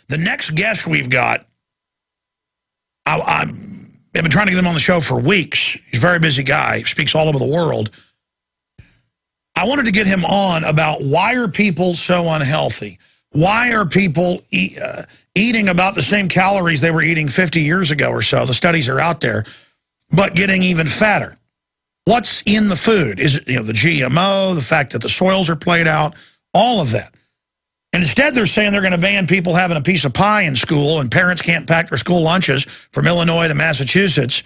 The next guest we've got, I've been trying to get him on the show for weeks. He's a very busy guy. He speaks all over the world. I wanted to get him on about why are people so unhealthy? Why are people eating about the same calories they were eating 50 years ago or so? The studies are out there, but getting even fatter. What's in the food? Is it, the GMO, the fact that the soils are played out, all of that. And instead they're saying they're going to ban people having a piece of pie in school, and parents can't pack their school lunches from Illinois to Massachusetts,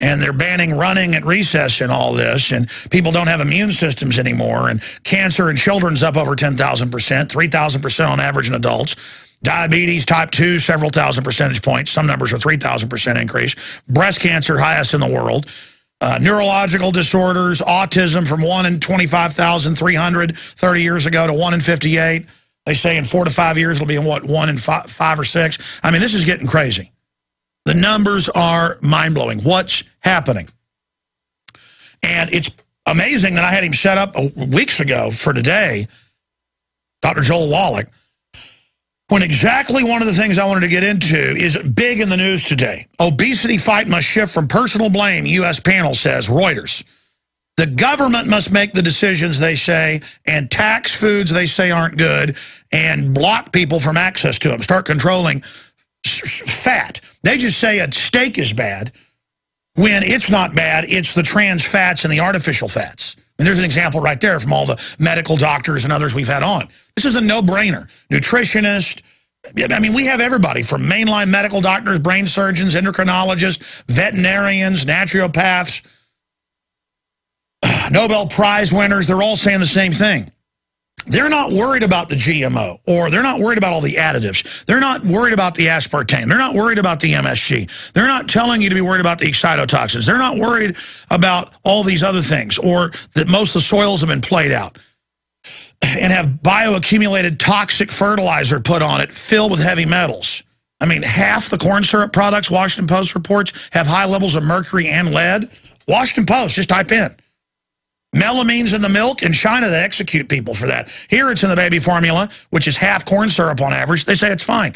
and they're banning running at recess and all this, and people don't have immune systems anymore, and cancer in children's up over 10,000%, 3,000% on average in adults. Diabetes, type 2, several thousand percentage points. Some numbers are 3,000% increase. Breast cancer, highest in the world. Neurological disorders, autism from 1 in 25,300 30 years ago to 1 in 58. They say in 4 to 5 years it'll be in, 1 in 5 or 6. I mean, this is getting crazy. The numbers are mind-blowing. What's happening? And it's amazing that I had him set up weeks ago for today, Dr. Joel Wallach, when exactly one of the things I wanted to get into is big in the news today. Obesity fight must shift from personal blame, U.S. panel says, Reuters. The government must make the decisions, they say, and tax foods they say aren't good, and block people from access to them. Start controlling fat. They just say a steak is bad when it's not bad. It's the trans fats and the artificial fats. And there's an example right there from all the medical doctors and others we've had on. This is a no-brainer. Nutritionist. I mean, we have everybody from mainline medical doctors, brain surgeons, endocrinologists, veterinarians, naturopaths, Nobel Prize winners. They're all saying the same thing. They're not worried about the GMO, or they're not worried about all the additives. They're not worried about the aspartame. They're not worried about the MSG. They're not telling you to be worried about the excitotoxins. They're not worried about all these other things, or that most of the soils have been played out and have bioaccumulated toxic fertilizer put on it filled with heavy metals. I mean, half the corn syrup products, Washington Post reports, have high levels of mercury and lead. Washington Post, just type in. Melamine's in the milk. In China, they execute people for that. Here it's in the baby formula, which is half corn syrup on average. They say it's fine.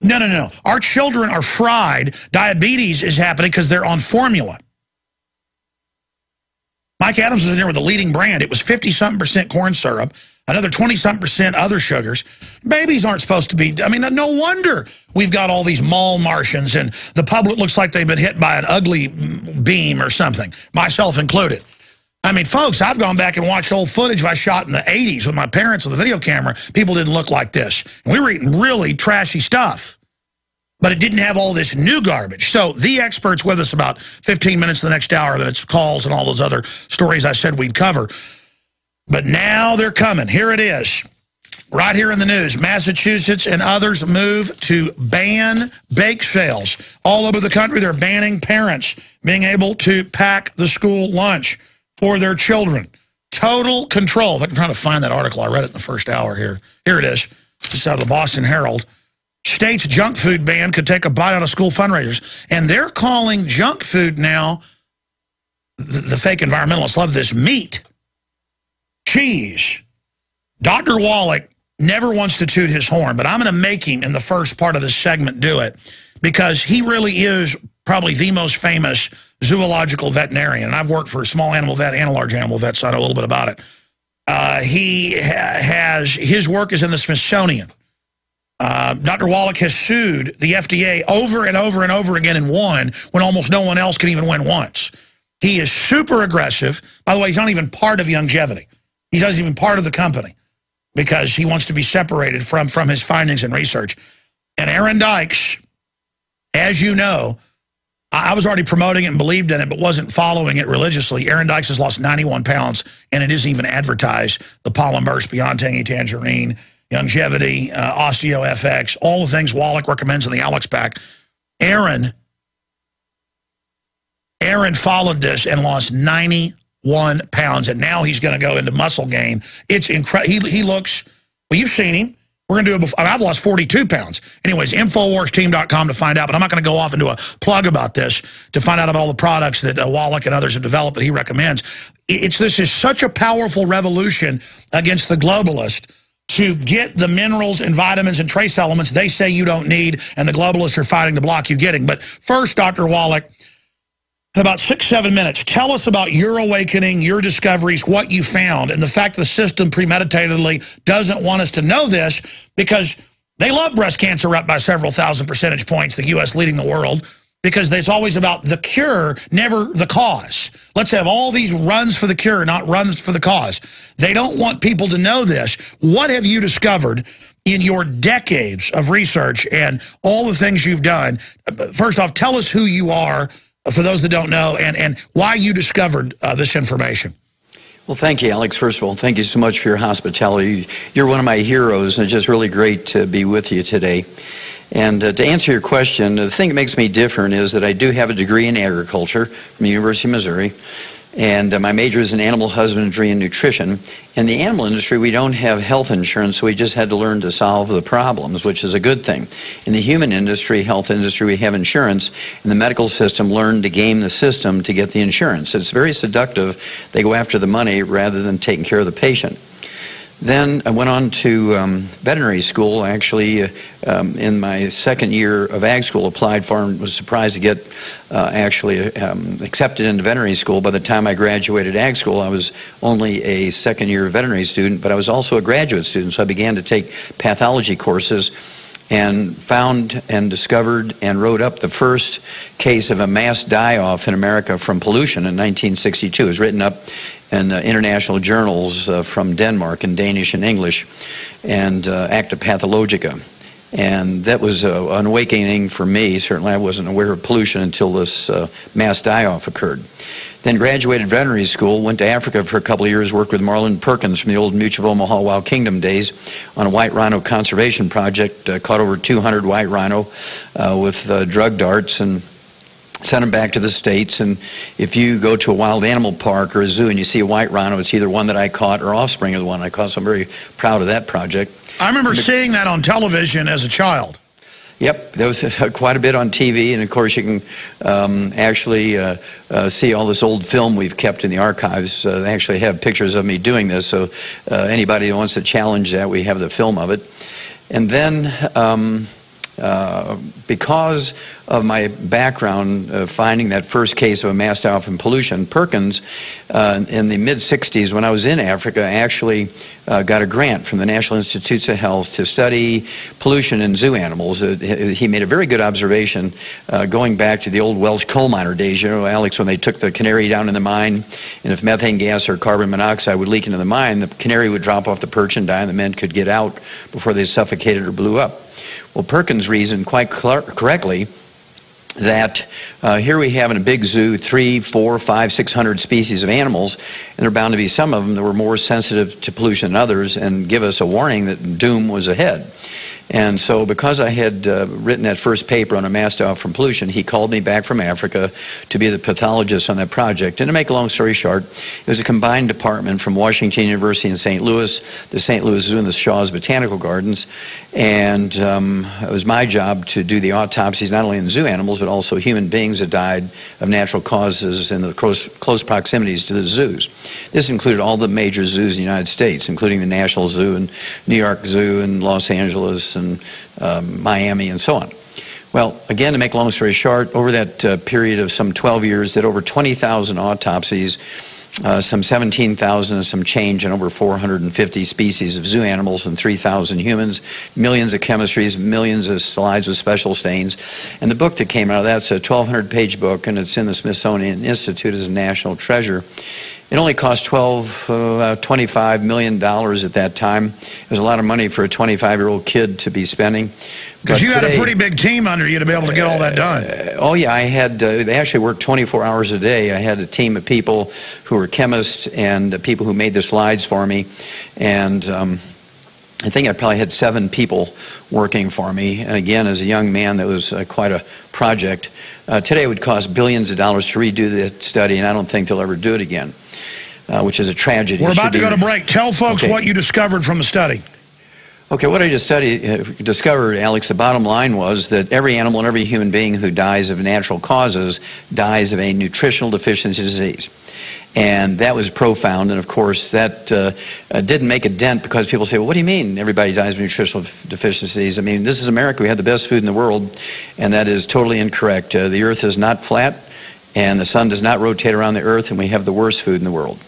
No, no, no. Our children are fried. Diabetes is happening because they're on formula. Mike Adams was in there with the leading brand. It was 50-something% corn syrup, another 20-something% other sugars. Babies aren't supposed to be, I mean, no wonder we've got all these mall Martians and the public looks like they've been hit by an ugly beam or something, myself included. I mean, folks, I've gone back and watched old footage I shot in the 80s with my parents with a video camera. People didn't look like this. And we were eating really trashy stuff. But it didn't have all this new garbage. So the expert's with us about 15 minutes the next hour, then it's calls and all those other stories I said we'd cover. But now they're coming. Here it is. Right here in the news. Massachusetts and others move to ban bake sales. All over the country, they're banning parents being able to pack the school lunch for their children. Total control. If I can try to find that article, I read it in the first hour here. Here it is. It's out of the Boston Herald. State's junk food ban could take a bite out of school fundraisers. And they're calling junk food now, the fake environmentalists love this, meat, cheese. Dr. Wallach never wants to toot his horn, but I'm going to make him in the first part of this segment do it, because he really is probably the most famous zoological veterinarian. And I've worked for a small animal vet and a large animal vet, so I know a little bit about it. His work is in the Smithsonian. Dr. Wallach has sued the FDA over and over and over again and won when almost no one else can even win once. He is super aggressive. By the way, he's not even part of Youngevity. He's not even part of the company because he wants to be separated from his findings and research. And Aaron Dykes, as you know, I was already promoting it and believed in it, but wasn't following it religiously. Aaron Dykes has lost 91 pounds, and it isn't even advertised. The Pollen Burst, Beyond Tangy Tangerine, Youngevity, OsteoFX, all the things Wallach recommends in the Alex Pack. Aaron followed this and lost 91 pounds, and now he's going to go into muscle gain. It's incredible. He looks, well, you've seen him. We're going to do it before. I've lost 42 pounds. Anyways, InfoWarsTeam.com to find out, but I'm not going to go off and do a plug about this to find out about all the products that Wallach and others have developed that he recommends. This is such a powerful revolution against the globalist. to get the minerals and vitamins and trace elements they say you don't need, and the globalists are fighting to block you getting. But first, Dr. Wallach, in about 6-7 minutes, tell us about your awakening, your discoveries, what you found, and the fact the system premeditatedly doesn't want us to know this because they love breast cancer up by several thousand percentage points, the U.S. leading the world, because it's always about the cure, never the cause. Let's have all these runs for the cure, not runs for the cause. They don't want people to know this. What have you discovered in your decades of research and all the things you've done? First off, tell us who you are, for those that don't know, and why you discovered this information. Well, thank you, Alex. First of all, thank you so much for your hospitality. You're one of my heroes, and it's just really great to be with you today. And to answer your question, the thing that makes me different is that I do have a degree in agriculture from the University of Missouri, and my major is in animal husbandry and nutrition. In the animal industry, we don't have health insurance, so we just had to learn to solve the problems, which is a good thing. In the human industry, health industry, we have insurance, and the medical system learned to game the system to get the insurance. It's very seductive. They go after the money rather than taking care of the patient. Then I went on to veterinary school. Actually, in my second year of ag school, applied for and was surprised to get accepted into veterinary school. By the time I graduated ag school, I was only a second-year veterinary student, but I was also a graduate student, so I began to take pathology courses and found and discovered and wrote up the first case of a mass die-off in America from pollution in 1962. It was written up in international journals from Denmark in Danish and English, and Acta Pathologica. And that was an awakening for me. Certainly I wasn't aware of pollution until this mass die-off occurred. Then graduated veterinary school, went to Africa for a couple of years, worked with Marlon Perkins from the old Mutual of Omaha Wild Kingdom days on a white rhino conservation project, caught over 200 white rhino with drug darts and sent them back to the States. And if you go to a wild animal park or a zoo and you see a white rhino, it's either one that I caught or offspring of the one I caught, so I'm very proud of that project. I remember seeing that on television as a child. Yep, there was quite a bit on TV, and of course you can actually see all this old film we've kept in the archives. They actually have pictures of me doing this, so anybody who wants to challenge that, we have the film of it. And then because of my background finding that first case of a mass die-off in pollution, Perkins, in the mid-60s when I was in Africa, actually got a grant from the National Institutes of Health to study pollution in zoo animals. He made a very good observation going back to the old Welsh coal miner days. You know, Alex, when they took the canary down in the mine, and if methane gas or carbon monoxide would leak into the mine, the canary would drop off the perch and die, and the men could get out before they suffocated or blew up. Well, Perkins reasoned quite correctly that here we have in a big zoo 300, 400, 500, 600 species of animals, and there are bound to be some of them that were more sensitive to pollution than others and give us a warning that doom was ahead. And so because I had written that first paper on a mass die-off from pollution, he called me back from Africa to be the pathologist on that project. And to make a long story short, it was a combined department from Washington University in St. Louis, the St. Louis Zoo, and the Shaw's Botanical Gardens. And it was my job to do the autopsies not only in zoo animals, but also human beings that died of natural causes in the close proximities to the zoos. This included all the major zoos in the United States, including the National Zoo and New York Zoo and Los Angeles and Miami and so on. Well, again, to make a long story short, over that period of some 12 years, did over 20,000 autopsies, some 17,000 and some change in over 450 species of zoo animals and 3,000 humans, millions of chemistries, millions of slides with special stains. And the book that came out of that's a 1,200-page book, and it's in the Smithsonian Institute as a national treasure. It only cost $25 million at that time. It was a lot of money for a 25-year-old kid to be spending. Because you had a pretty big team under you to be able to get all that done. Oh, yeah. I had, they actually worked 24 hours a day. I had a team of people who were chemists and people who made the slides for me. And I think I probably had 7 people working for me. And again, as a young man, that was quite a project. Today it would cost billions of dollars to redo that study, and I don't think they'll ever do it again. Which is a tragedy. We're about to go to break. Tell folks what you discovered from the study. Okay, what I just discovered, Alex, the bottom line was that every animal and every human being who dies of natural causes dies of a nutritional deficiency disease. And that was profound, and of course that didn't make a dent, because people say, well, what do you mean everybody dies of nutritional deficiencies? I mean, this is America. We have the best food in the world, and that is totally incorrect. The earth is not flat, and the sun does not rotate around the earth, and we have the worst food in the world.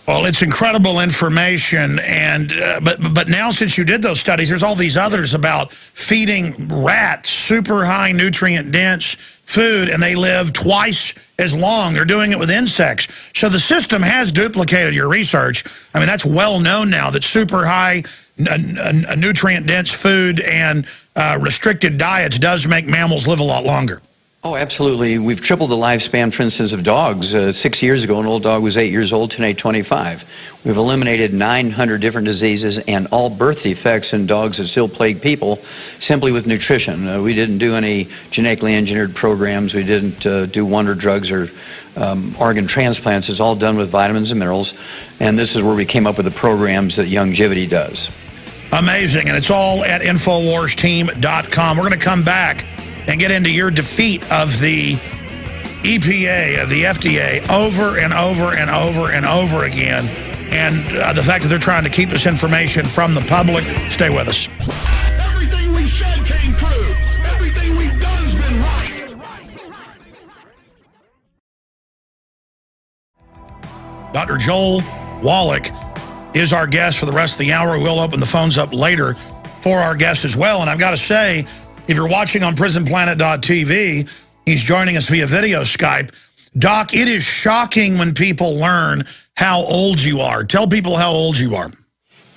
Well, it's incredible information, and but now since you did those studies, there's all these others about feeding rats super high nutrient dense food, and they live twice as long. They're doing it with insects. So the system has duplicated your research. I mean, that's well known now that super high nutrient dense food and restricted diets does make mammals live a lot longer. Oh, absolutely. We've tripled the lifespan, for instance, of dogs. 6 years ago, an old dog was 8 years old, today 25. We've eliminated 900 different diseases and all birth defects in dogs that still plague people simply with nutrition. We didn't do any genetically engineered programs. We didn't do wonder drugs or organ transplants. It's all done with vitamins and minerals. And this is where we came up with the programs that Youngevity does. Amazing. And it's all at InfoWarsTeam.com. We're going to come back and get into your defeat of the EPA, of the FDA, over and over and over and over again, and the fact that they're trying to keep this information from the public. Stay with us. Everything we said came true. Everything we've done has been right. Dr. Joel Wallach is our guest for the rest of the hour. We'll open the phones up later for our guest as well. And I've got to say, if you're watching on PrisonPlanet.tv, he's joining us via video Skype. Doc, it is shocking when people learn how old you are. Tell people how old you are.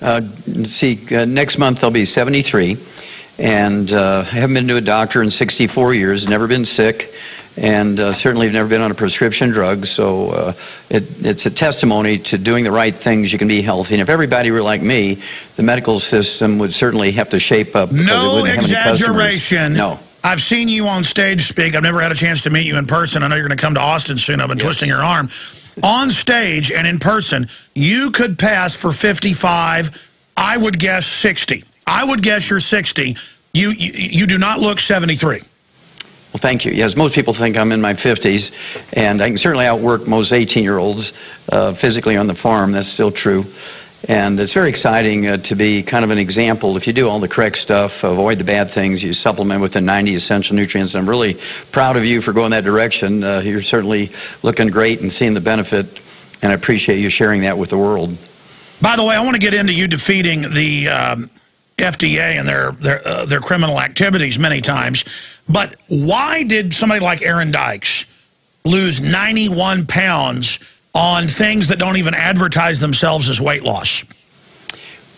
Next month I'll be 73, and I haven't been to a doctor in 64 years, never been sick, and certainly have never been on a prescription drug. So it's a testimony to doing the right things. You can be healthy. And if everybody were like me, the medical system would certainly have to shape up. No exaggeration. No. I've seen you on stage speak. I've never had a chance to meet you in person. I know you're going to come to Austin soon. I've been twisting your arm. On stage and in person, you could pass for 55. I would guess 60. I would guess you're 60. You do not look 73. Well, thank you. Yes, most people think I'm in my 50s, and I can certainly outwork most 18-year-olds physically on the farm. That's still true. And it's very exciting to be kind of an example. If you do all the correct stuff, avoid the bad things, you supplement with the 90 essential nutrients. I'm really proud of you for going that direction. You're certainly looking great and seeing the benefit, and I appreciate you sharing that with the world. By the way, I want to get into you defeating the FDA and their criminal activities many times. But why did somebody like Aaron Dykes lose 91 pounds on things that don't even advertise themselves as weight loss?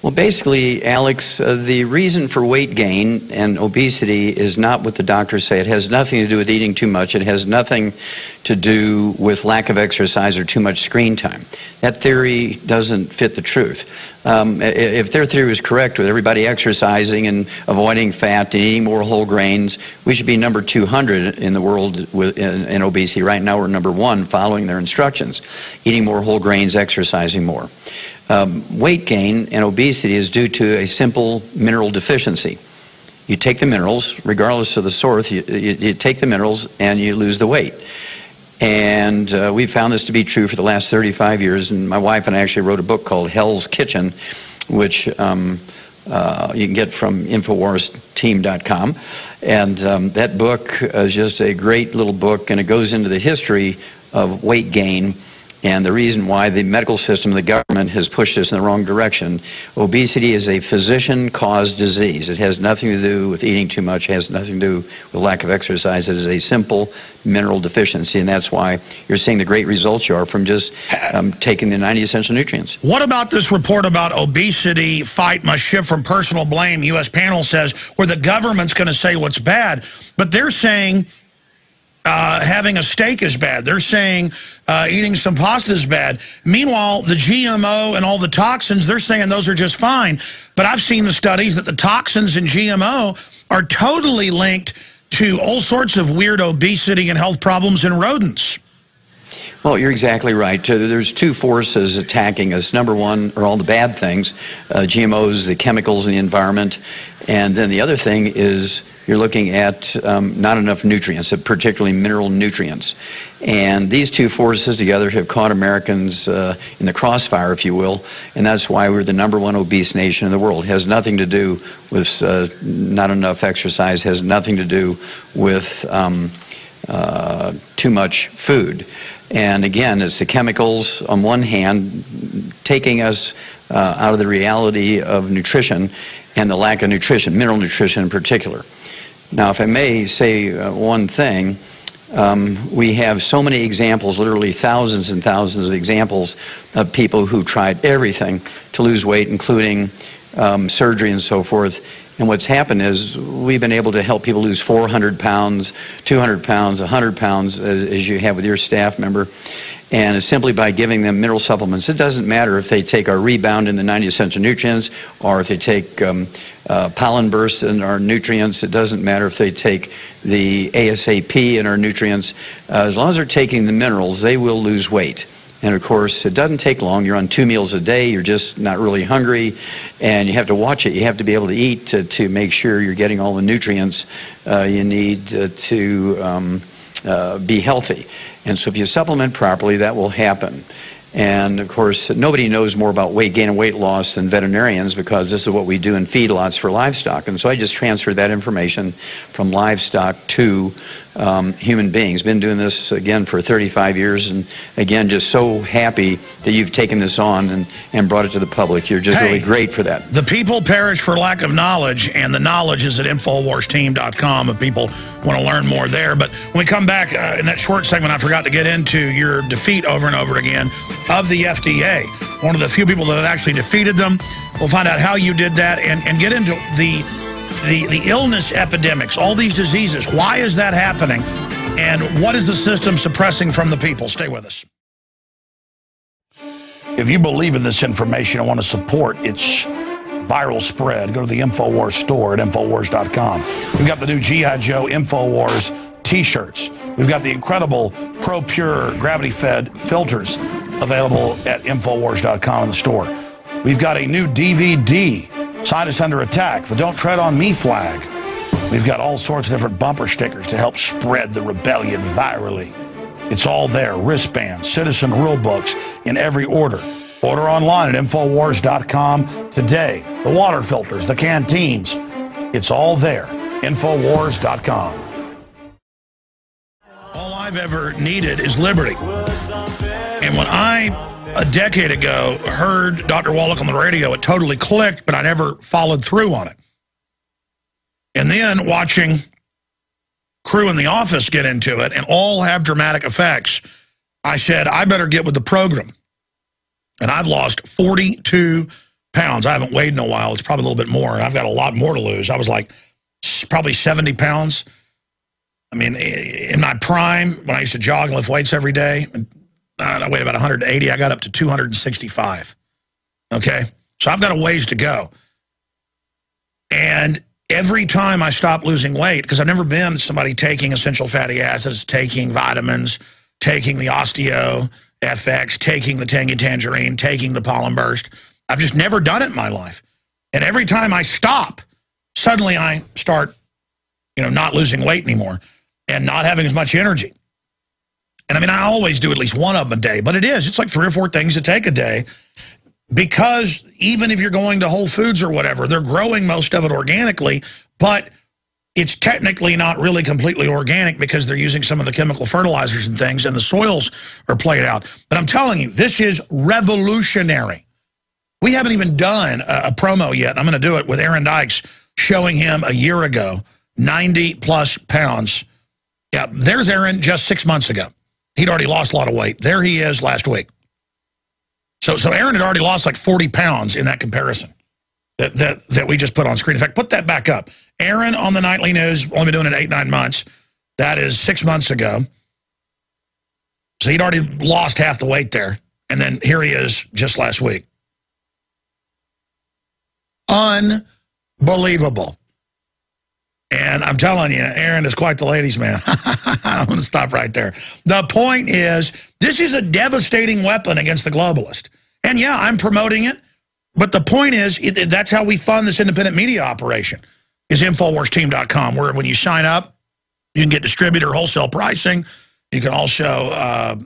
Well, basically, Alex, the reason for weight gain and obesity is not what the doctors say. It has nothing to do with eating too much. It has nothing to do with lack of exercise or too much screen time. That theory doesn't fit the truth. If their theory was correct, with everybody exercising and avoiding fat and eating more whole grains, we should be number 200 in the world in obesity. Right now, we're number 1, following their instructions. Eating more whole grains, exercising more. Weight gain and obesity is due to a simple mineral deficiency. You take the minerals, regardless of the source, you take the minerals and you lose the weight. And we've found this to be true for the last 35 years. And my wife and I actually wrote a book called Hell's Kitchen, which you can get from InfoWarsTeam.com. And that book is just a great little book, and it goes into the history of weight gain and the reason why the medical system, the government, has pushed us in the wrong direction. Obesity is a physician-caused disease. It has nothing to do with eating too much. It has nothing to do with lack of exercise. It is a simple mineral deficiency, and that's why you're seeing the great results you are from just taking the 90 essential nutrients. What about this report about obesity fight must shift from personal blame, U.S. panel says, where the government's going to say what's bad, but they're saying having a steak is bad. They're saying eating some pasta is bad. Meanwhile, the GMO and all the toxins, they're saying those are just fine. But I've seen the studies that the toxins in GMO are totally linked to all sorts of weird obesity and health problems in rodents. Well, you're exactly right. There's two forces attacking us. Number one are all the bad things, GMOs, the chemicals in the environment. And then the other thing is you're looking at not enough nutrients, particularly mineral nutrients. And these two forces together have caught Americans in the crossfire, if you will, and that's why we're the #1 obese nation in the world. It has nothing to do with not enough exercise, has nothing to do with too much food. And again, it's the chemicals on one hand taking us out of the reality of nutrition and the lack of nutrition, mineral nutrition in particular. Now, if I may say one thing, we have so many examples, literally thousands and thousands of examples of people who tried everything to lose weight, including surgery and so forth. And what's happened is we've been able to help people lose 400 pounds, 200 pounds, 100 pounds, as you have with your staff member. And it's simply by giving them mineral supplements. It doesn't matter if they take our Rebound in the 90 essential nutrients, or if they take Pollen Burst in our nutrients. It doesn't matter if they take the ASAP in our nutrients. As long as they're taking the minerals, they will lose weight. And of course, it doesn't take long. You're on 2 meals a day. You're just not really hungry, and you have to watch it. You have to be able to eat to make sure you're getting all the nutrients you need to be healthy. And so if you supplement properly, that will happen. And of course, nobody knows more about weight gain and weight loss than veterinarians, because this is what we do in feedlots for livestock. And so I just transferred that information from livestock to human beings. Been doing this again for 35 years, and again, just so happy that you've taken this on and brought it to the public. You're just really great for that. The people perish for lack of knowledge, and the knowledge is at InfoWarsTeam.com if people want to learn more there. But when we come back in that short segment, I forgot to get into your defeat over and over again of the FDA. One of the few people that have actually defeated them. We'll find out how you did that and get into the illness epidemics, all these diseases. Why is that happening? And what is the system suppressing from the people? Stay with us. If you believe in this information and want to support its viral spread, go to the InfoWars store at InfoWars.com. We've got the new G.I. Joe InfoWars t-shirts. We've got the incredible Pro Pure gravity-fed filters available at InfoWars.com in the store. We've got a new DVD, Scientists Under Attack, the Don't Tread on Me flag. We've got all sorts of different bumper stickers to help spread the rebellion virally. It's all there. Wristbands, citizen rule books in every order. Order online at InfoWars.com today. The water filters, the canteens. It's all there. InfoWars.com. All I've ever needed is liberty. And when a decade ago, heard Dr. Wallach on the radio, it totally clicked, but I never followed through on it. And then watching crew in the office get into it and all have dramatic effects, I said, I better get with the program. And I've lost 42 pounds. I haven't weighed in a while. It's probably a little bit more. I've got a lot more to lose. I was like probably 70 pounds. I mean, in my prime, when I used to jog and lift weights every day, I weighed about 180. I got up to 265. Okay? So I've got a ways to go. And every time I stop losing weight, because I've never been somebody taking essential fatty acids, taking vitamins, taking the Osteo FX, taking the Tangy Tangerine, taking the Pollen Burst. I've just never done it in my life. And every time I stop, suddenly I start, not losing weight anymore and not having as much energy. And I mean, I always do at least one of them a day, but it's like 3 or 4 things to take a day, because even if you're going to Whole Foods or whatever, they're growing most of it organically, but it's technically not really completely organic because they're using some of the chemical fertilizers and things, and the soils are played out. But I'm telling you, this is revolutionary. We haven't even done a promo yet. I'm going to do it with Aaron Dykes, showing him a year ago, 90-plus pounds. Yeah, there's Aaron just 6 months ago. He'd already lost a lot of weight. There he is last week. So Aaron had already lost like 40 pounds in that comparison that we just put on screen. In fact, put that back up. Aaron on the Nightly News, only been doing it 8-9 months. That is 6 months ago. So he'd already lost half the weight there. And then here he is just last week. Unbelievable. And I'm telling you, Aaron is quite the ladies' man. I'm going to stop right there. The point is, this is a devastating weapon against the globalist. And yeah, I'm promoting it. But the point is, that's how we fund this independent media operation, is InfoWarsTeam.com, where when you sign up, you can get distributor wholesale pricing. You can also,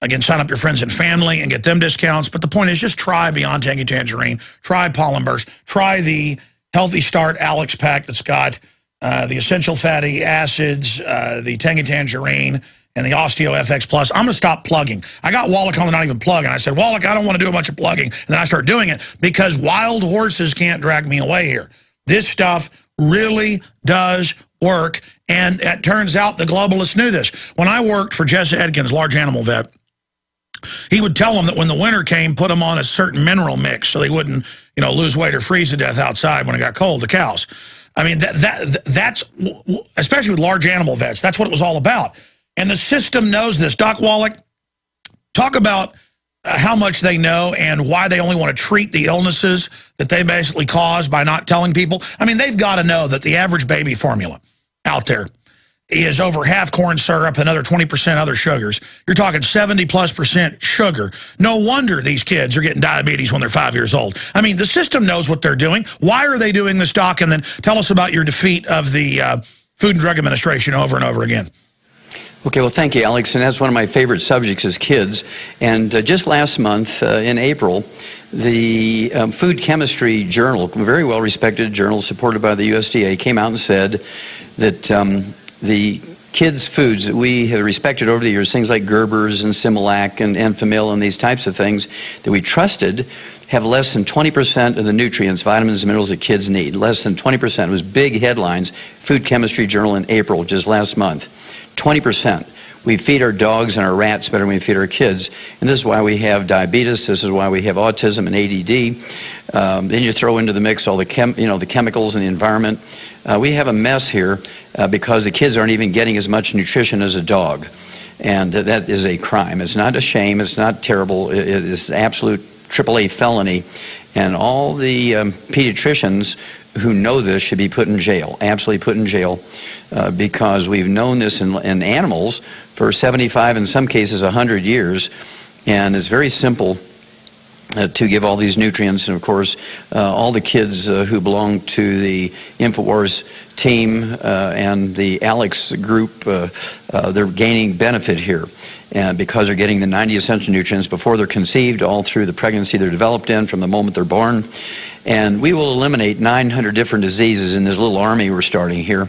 again, sign up your friends and family and get them discounts. But the point is, just try Beyond Tangy Tangerine, try Pollen Burst, try the Healthy Start Alex Pack that's got the essential fatty acids, the Tangy Tangerine, and the Osteo FX Plus. I'm going to stop plugging. I got Wallach on the not even plugging. I said, Wallach, I don't want to do a bunch of plugging. And then I start doing it because wild horses can't drag me away here. This stuff really does work, and it turns out the globalists knew this. When I worked for Jess Edkins, large animal vet, he would tell them that when the winter came, put them on a certain mineral mix so they wouldn't, lose weight or freeze to death outside when it got cold, the cows. I mean, that's, especially with large animal vets, that's what it was all about. And the system knows this. Doc Wallach, talk about how much they know and why they only want to treat the illnesses that they basically cause by not telling people. I mean, they've got to know that the average baby formula out there is over half corn syrup, another 20% other sugars. You're talking 70+% sugar. No wonder these kids are getting diabetes when they're 5 years old. I mean, the system knows what they're doing. Why are they doing this, Doc? And then tell us about your defeat of the Food and Drug Administration over and over again. Okay, well, thank you, Alex, and that's one of my favorite subjects as kids. And just last month, in April, the Food Chemistry Journal, a very well-respected journal supported by the USDA, came out and said that the kids' foods that we have respected over the years, things like Gerber's and Similac and Enfamil and these types of things that we trusted, have less than 20% of the nutrients, vitamins, and minerals that kids need. Less than 20%. It was big headlines, Food Chemistry Journal in April, just last month. 20%. We feed our dogs and our rats better than we feed our kids, and this is why we have diabetes. This is why we have autism and ADD. Then you throw into the mix all the the chemicals in the environment. We have a mess here because the kids aren't even getting as much nutrition as a dog, and that is a crime. It's not a shame. It's not terrible. It is absolute AAA felony, and all the pediatricians who know this should be put in jail, absolutely put in jail, because we've known this in animals for 75, in some cases 100 years, and it's very simple to give all these nutrients. And of course, all the kids who belong to the InfoWars team and the Alex group, they're gaining benefit here. And because they're getting the 90 essential nutrients before they're conceived, all through the pregnancy they're developed in, from the moment they're born. And we will eliminate 900 different diseases in this little army we're starting here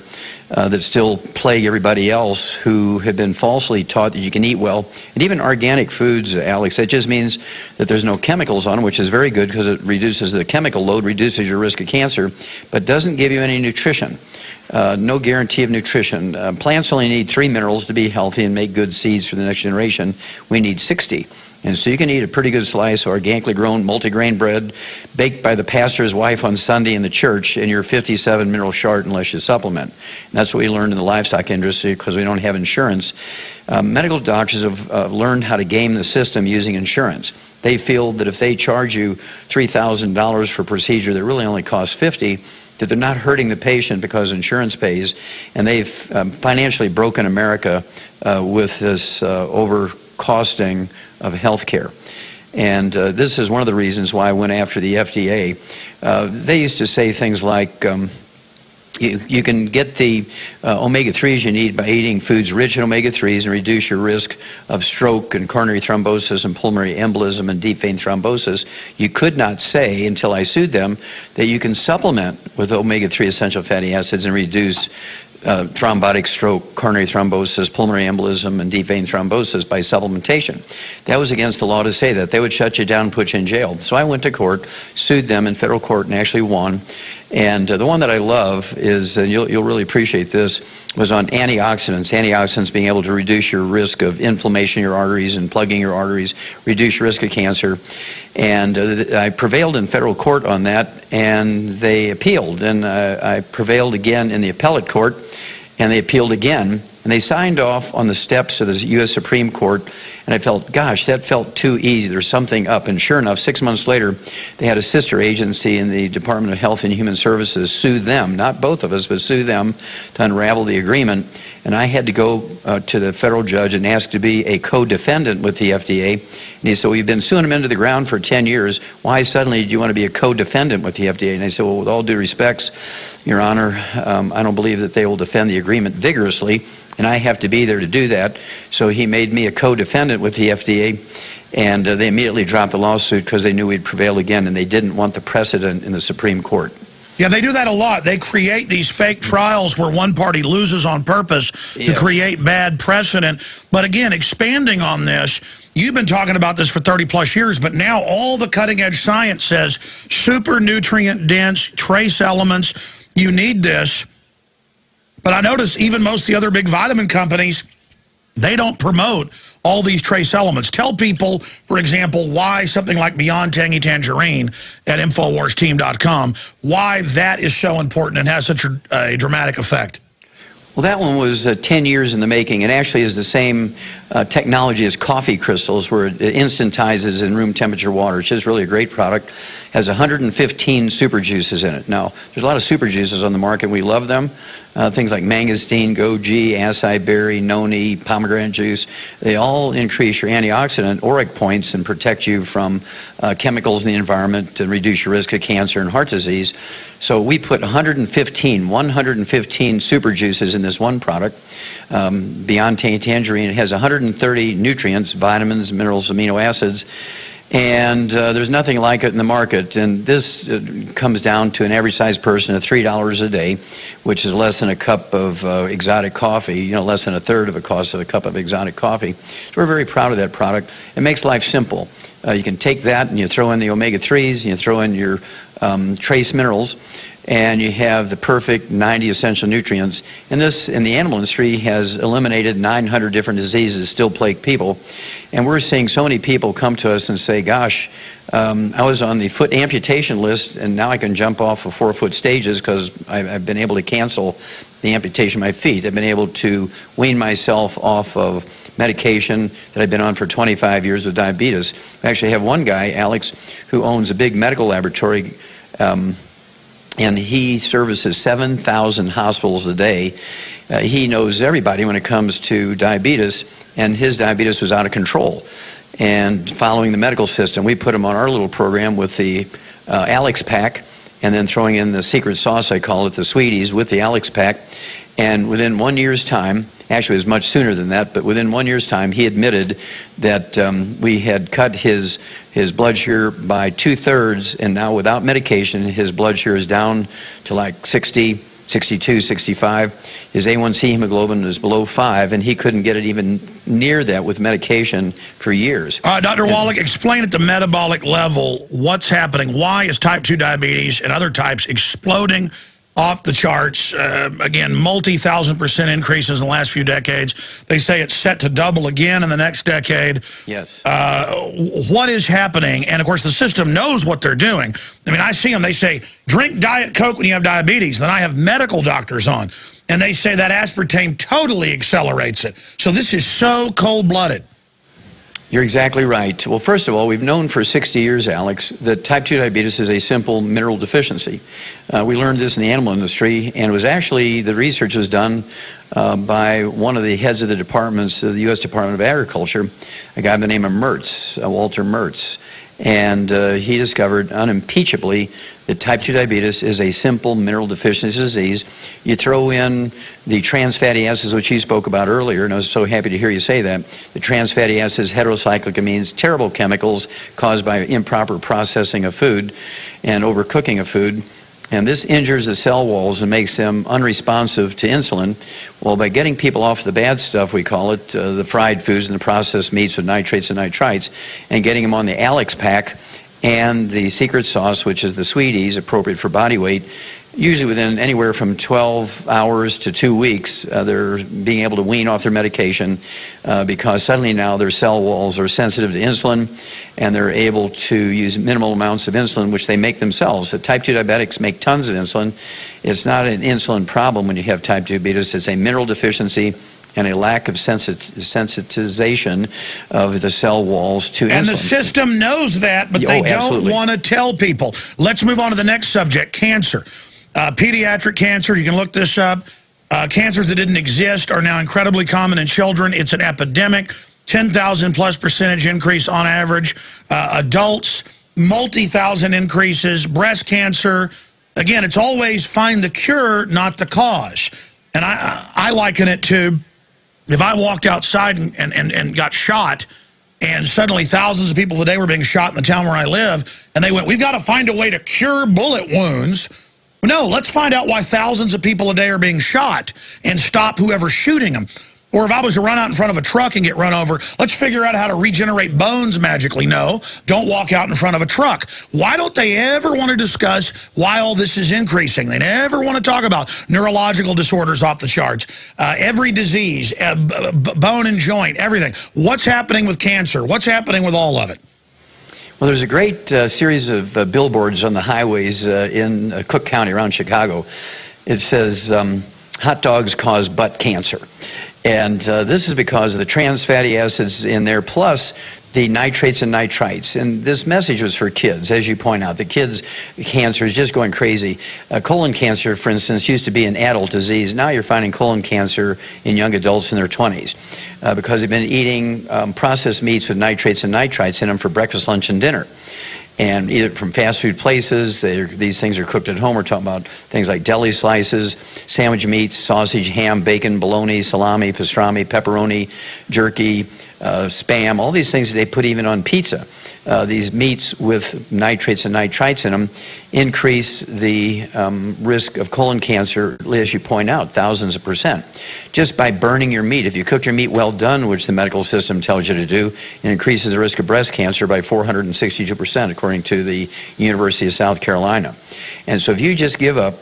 that still plague everybody else who have been falsely taught that you can eat well. And even organic foods, Alex, that just means that there's no chemicals on them, which is very good because it reduces the chemical load, reduces your risk of cancer, but doesn't give you any nutrition. No guarantee of nutrition. Plants only need 3 minerals to be healthy and make good seeds for the next generation. We need 60. And so you can eat a pretty good slice of organically grown multigrain bread baked by the pastor's wife on Sunday in the church, and you're 57 mineral short unless you supplement. And that's what we learned in the livestock industry because we don't have insurance. Medical doctors have learned how to game the system using insurance. They feel that if they charge you $3,000 for a procedure that really only costs $50,000, that they're not hurting the patient because insurance pays, and they've financially broken America with this overcosting of health care. And this is one of the reasons why I went after the FDA. They used to say things like, you can get the omega-3s you need by eating foods rich in omega-3s and reduce your risk of stroke and coronary thrombosis and pulmonary embolism and deep vein thrombosis. You could not say, until I sued them, that you can supplement with omega-3 essential fatty acids and reduce thrombotic stroke, coronary thrombosis, pulmonary embolism, and deep vein thrombosis by supplementation. That was against the law to say that. They would shut you down and put you in jail. So I went to court, sued them in federal court, and actually won. And the one that I love is, and you'll really appreciate this, was on antioxidants. Antioxidants being able to reduce your risk of inflammation in your arteries and plugging your arteries, reduce your risk of cancer. And I prevailed in federal court on that, and they appealed. And I prevailed again in the appellate court, and they appealed again. And they signed off on the steps of the U.S. Supreme Court, and I felt, gosh, that felt too easy. There's something up. And sure enough, 6 months later, they had a sister agency in the Department of Health and Human Services sue them, not both of us, but sue them to unravel the agreement. And I had to go to the federal judge and ask to be a co-defendant with the FDA. And he said, well, you've been suing them into the ground for 10 years. Why suddenly do you want to be a co-defendant with the FDA? And I said, well, with all due respects, Your Honor, I don't believe that they will defend the agreement vigorously, and I have to be there to do that. So he made me a co-defendant with the FDA, and they immediately dropped the lawsuit because they knew we'd prevail again, and they didn't want the precedent in the Supreme Court. Yeah, they do that a lot. They create these fake trials where one party loses on purpose to create bad precedent. But again, expanding on this, you've been talking about this for 30-plus years, but now all the cutting-edge science says super nutrient-dense, trace elements, you need this. But I notice even most of the other big vitamin companies, they don't promote all these trace elements. Tell people, for example, why something like Beyond Tangy Tangerine at InfoWarsTeam.com, why that is so important and has such a dramatic effect. Well, that one was 10 years in the making. It actually is the same technology as coffee crystals, where it instantizes in room temperature water, which is really a great product. Has 115 super juices in it. Now, there's a lot of super juices on the market. We love them. Things like mangosteen, goji, acai berry, noni, pomegranate juice. They all increase your antioxidant auric points and protect you from chemicals in the environment and reduce your risk of cancer and heart disease. So we put 115 super juices in this one product. Beyond Tangy Tangerine, it has 130 nutrients, vitamins, minerals, amino acids. And there's nothing like it in the market. And this comes down to an average sized person of $3 a day, which is less than a cup of exotic coffee, you know, less than a third of the cost of a cup of exotic coffee. So we're very proud of that product. It makes life simple. You can take that and you throw in the omega-3s and you throw in your trace minerals, and you have the perfect 90 essential nutrients. And this, in the animal industry, has eliminated 900 different diseases that still plague people. And we're seeing so many people come to us and say, gosh, I was on the foot amputation list, and now I can jump off of 4-foot stages because I've been able to cancel the amputation of my feet. I've been able to wean myself off of medication that I've been on for 25 years with diabetes. I actually have one guy, Alex, who owns a big medical laboratory, and he services 7,000 hospitals a day. He knows everybody when it comes to diabetes, and his diabetes was out of control. And following the medical system, we put him on our little program with the Alex Pack, and then throwing in the secret sauce, I call it, the Sweeties, with the Alex Pack. And within 1 year's time, actually it was much sooner than that, but within 1 year's time, he admitted that we had cut his blood sugar by 2/3, and now without medication, his blood sugar is down to like 60, 62, 65. His A1C hemoglobin is below 5, and he couldn't get it even near that with medication for years. Dr. Wallach, explain at the metabolic level what's happening. Why is type 2 diabetes and other types exploding off the charts? Again, multi-1,000% increases in the last few decades. They say it's set to double again in the next decade. Yes. What is happening? And, of course, the system knows what they're doing. I mean, I see them. They say, drink Diet Coke when you have diabetes. Then I have medical doctors on, and they say that aspartame totally accelerates it. So this is so cold-blooded. You're exactly right. Well, first of all, we've known for 60 years, Alex, that type 2 diabetes is a simple mineral deficiency. We learned this in the animal industry, and it was actually, the research was done by one of the heads of the departments of the U.S. Department of Agriculture, a guy by the name of Mertz, Walter Mertz. And he discovered unimpeachably that type 2 diabetes is a simple mineral deficiency disease. You throw in the trans fatty acids, which he spoke about earlier, and I was so happy to hear you say that. The trans fatty acids, heterocyclic amines, terrible chemicals caused by improper processing of food and overcooking of food. And this injures the cell walls and makes them unresponsive to insulin. Well, by getting people off the bad stuff, we call it, the fried foods and the processed meats with nitrates and nitrites, and getting them on the Alex Pack and the secret sauce, which is the Sweeties, appropriate for body weight, usually within anywhere from 12 hours to 2 weeks, they're being able to wean off their medication because suddenly now their cell walls are sensitive to insulin, and they're able to use minimal amounts of insulin, which they make themselves. The type 2 diabetics make tons of insulin. It's not an insulin problem when you have type 2 diabetes. It's a mineral deficiency and a lack of sensitization of the cell walls to insulin. And the system knows that, but they don't want to tell people. Let's move on to the next subject, cancer. Pediatric cancer, you can look this up. Cancers that didn't exist are now incredibly common in children. It's an epidemic, 10,000+ % increase on average. Adults, multi-thousand increases. Breast cancer, again, it's always find the cure, not the cause. And I liken it to if I walked outside and got shot, and suddenly thousands of people today were being shot in the town where I live, and they went, we've got to find a way to cure bullet wounds. No, let's find out why thousands of people a day are being shot and stop whoever's shooting them. Or if I was to run out in front of a truck and get run over, let's figure out how to regenerate bones magically. No, don't walk out in front of a truck. Why don't they ever want to discuss why all this is increasing? They never want to talk about neurological disorders off the charts, every disease, bone and joint, everything. What's happening with cancer? What's happening with all of it? Well, there's a great series of billboards on the highways in Cook County around Chicago. It says, hot dogs cause butt cancer. And this is because of the trans fatty acids in there, plus the nitrates and nitrites. And this message was for kids, as you point out. The kids' cancer is just going crazy. Colon cancer, for instance, used to be an adult disease. Now you're finding colon cancer in young adults in their 20s because they've been eating processed meats with nitrates and nitrites in them for breakfast, lunch, and dinner. And either from fast food places, these things are cooked at home. We're talking about things like deli slices, sandwich meats, sausage, ham, bacon, bologna, salami, pastrami, pepperoni, jerky, Spam, all these things that they put even on pizza. These meats with nitrates and nitrites in them increase the risk of colon cancer, as you point out, thousands of %. Just by burning your meat. If you cook your meat well done, which the medical system tells you to do, it increases the risk of breast cancer by 462%, according to the University of South Carolina. And so if you just give up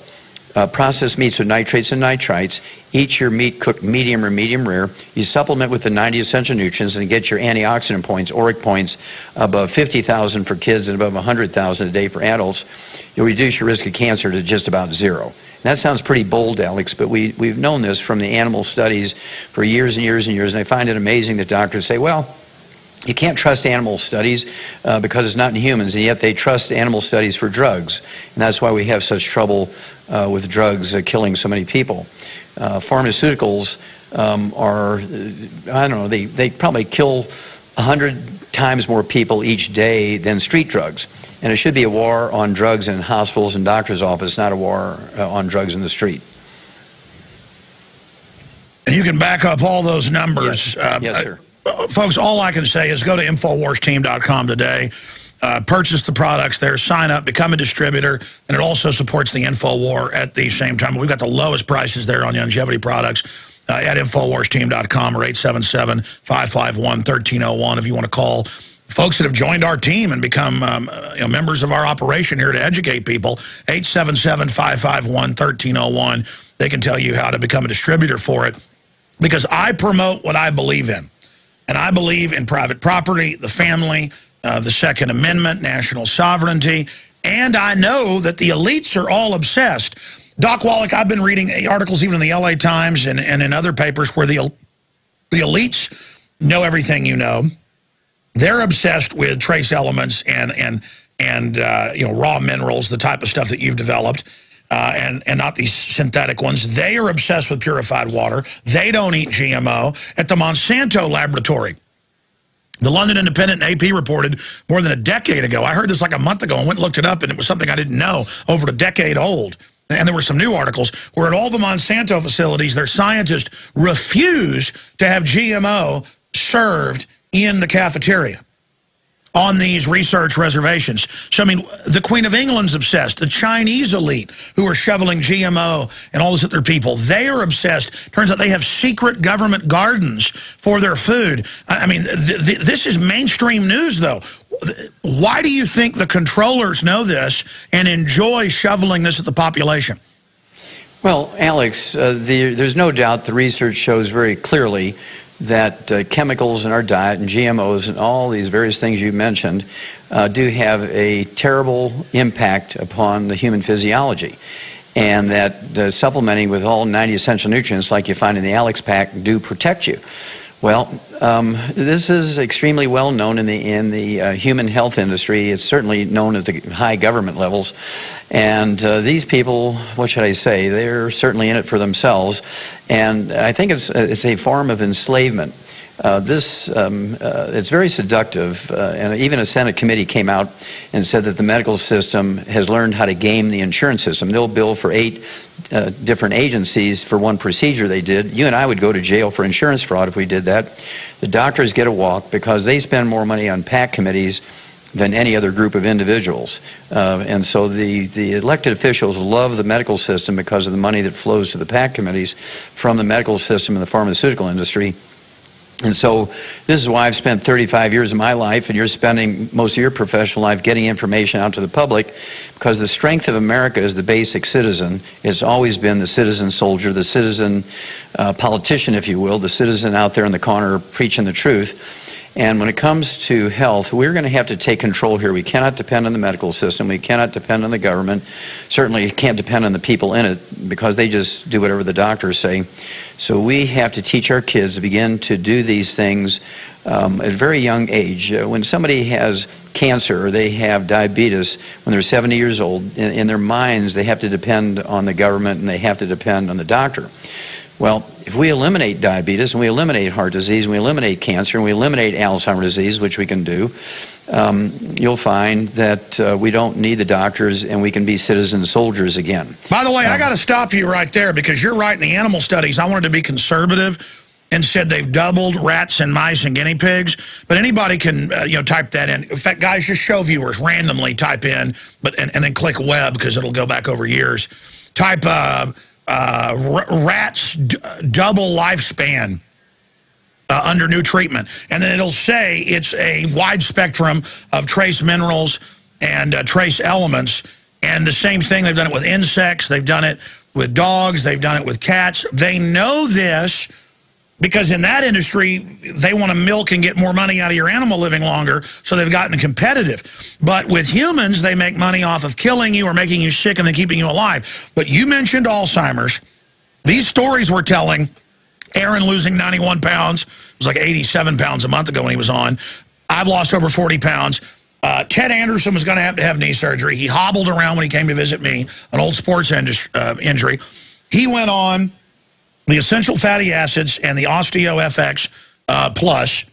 processed meats with nitrates and nitrites, eat your meat cooked medium or medium rare, you supplement with the 90 essential nutrients and get your antioxidant points, ORAC points, above 50,000 for kids and above 100,000 a day for adults, you'll reduce your risk of cancer to just about 0. And that sounds pretty bold, Alex, but we've known this from the animal studies for years and years and years, and I find it amazing that doctors say, well, you can't trust animal studies because it's not in humans, and yet they trust animal studies for drugs. And that's why we have such trouble with drugs killing so many people. Pharmaceuticals are, I don't know, they probably kill 100 times more people each day than street drugs. And it should be a war on drugs in hospitals and doctors' offices, not a war on drugs in the street. And you can back up all those numbers. Yes, yes sir. Folks, all I can say is go to InfoWarsTeam.com today, purchase the products there, sign up, become a distributor, and it also supports the InfoWar at the same time. We've got the lowest prices there on Youngevity products at InfoWarsTeam.com or 877-551-1301 if you want to call folks that have joined our team and become members of our operation here to educate people. 877-551-1301. They can tell you how to become a distributor for it because I promote what I believe in. And I believe in private property, the family, the Second Amendment, national sovereignty, and I know that the elites are all obsessed. Doc Wallach, I've been reading articles even in the LA Times and in other papers where the elites know everything you know. They're obsessed with trace elements and raw minerals, the type of stuff that you've developed. And not these synthetic ones. They are obsessed with purified water. They don't eat GMO. At the Monsanto laboratory, the London Independent and AP reported more than a decade ago. I heard this like a month ago and went and looked it up, and it was something I didn't know, over a decade old. And there were some new articles where at all the Monsanto facilities, their scientists refuse to have GMO served in the cafeteria on these research reservations. So, I mean, the Queen of England's obsessed. The Chinese elite who are shoveling GMO and all this other people, they are obsessed. Turns out they have secret government gardens for their food. I mean, this is mainstream news, though. Why do you think the controllers know this and enjoy shoveling this at the population? Well, Alex, there's no doubt the research shows very clearly that chemicals in our diet and GMOs and all these various things you mentioned do have a terrible impact upon the human physiology. and that supplementing with all 90 essential nutrients like you find in the Alex Pack do protect you. Well, this is extremely well known in the human health industry. It's certainly known at the high government levels. And these people, what should I say, they're certainly in it for themselves. And I think it's a form of enslavement. It's very seductive, and even a Senate committee came out and said that the medical system has learned how to game the insurance system. They'll bill for 8 different agencies for one procedure they did. You and I would go to jail for insurance fraud if we did that. The doctors get a walk because they spend more money on PAC committees than any other group of individuals. And so the elected officials love the medical system because of the money that flows to the PAC committees from the medical system and the pharmaceutical industry. And so this is why I've spent 35 years of my life, and you're spending most of your professional life getting information out to the public, because the strength of America is the basic citizen. It's always been the citizen soldier, the citizen politician, if you will, the citizen out there in the corner preaching the truth. And when it comes to health, we're going to have to take control here. We cannot depend on the medical system. We cannot depend on the government. Certainly can't depend on the people in it, because they just do whatever the doctors say. So we have to teach our kids to begin to do these things at a very young age. When somebody has cancer or they have diabetes when they're 70 years old, in their minds they have to depend on the government and they have to depend on the doctor. Well, if we eliminate diabetes and we eliminate heart disease and we eliminate cancer and we eliminate Alzheimer's disease, which we can do, you'll find that we don't need the doctors and we can be citizen soldiers again. By the way, I got to stop you right there, because you're right. In the animal studies, I wanted to be conservative and said they've doubled rats and mice and guinea pigs. But anybody can type that in. In fact, guys, just show viewers randomly type in, and then click web, because it'll go back over years. Type rats double lifespan under new treatment, and then it'll say it's a wide spectrum of trace minerals and trace elements. And the same thing, they've done it with insects, they've done it with dogs, they've done it with cats. They know this because in that industry, they want to milk and get more money out of your animal living longer, so they've gotten competitive. But with humans, they make money off of killing you or making you sick and then keeping you alive. But you mentioned Alzheimer's. These stories we're telling, Aaron losing 91 pounds, it was like 87 pounds a month ago when he was on. I've lost over 40 pounds. Ted Anderson was going to have knee surgery. He hobbled around when he came to visit me, an old sports injury. He went on the essential fatty acids and the Osteo FX Plus,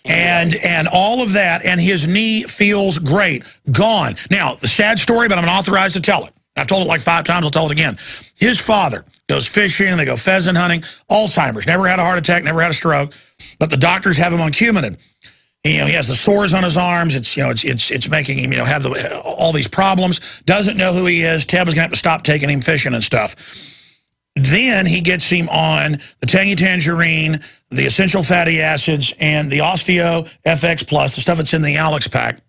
and all of that, and his knee feels great. Gone. Now, the sad story, but I'm authorized to tell it. I've told it like 5 times, I'll tell it again. His father goes fishing, they go pheasant hunting, Alzheimer's, never had a heart attack, never had a stroke, but the doctors have him on Coumadin. He has the sores on his arms. It's making him have all these problems. Doesn't know who he is. Ted was going to have to stop taking him fishing and stuff. Then he gets him on the Tangy Tangerine, the essential fatty acids, and the Osteo FX Plus, the stuff that's in the Alex Pack.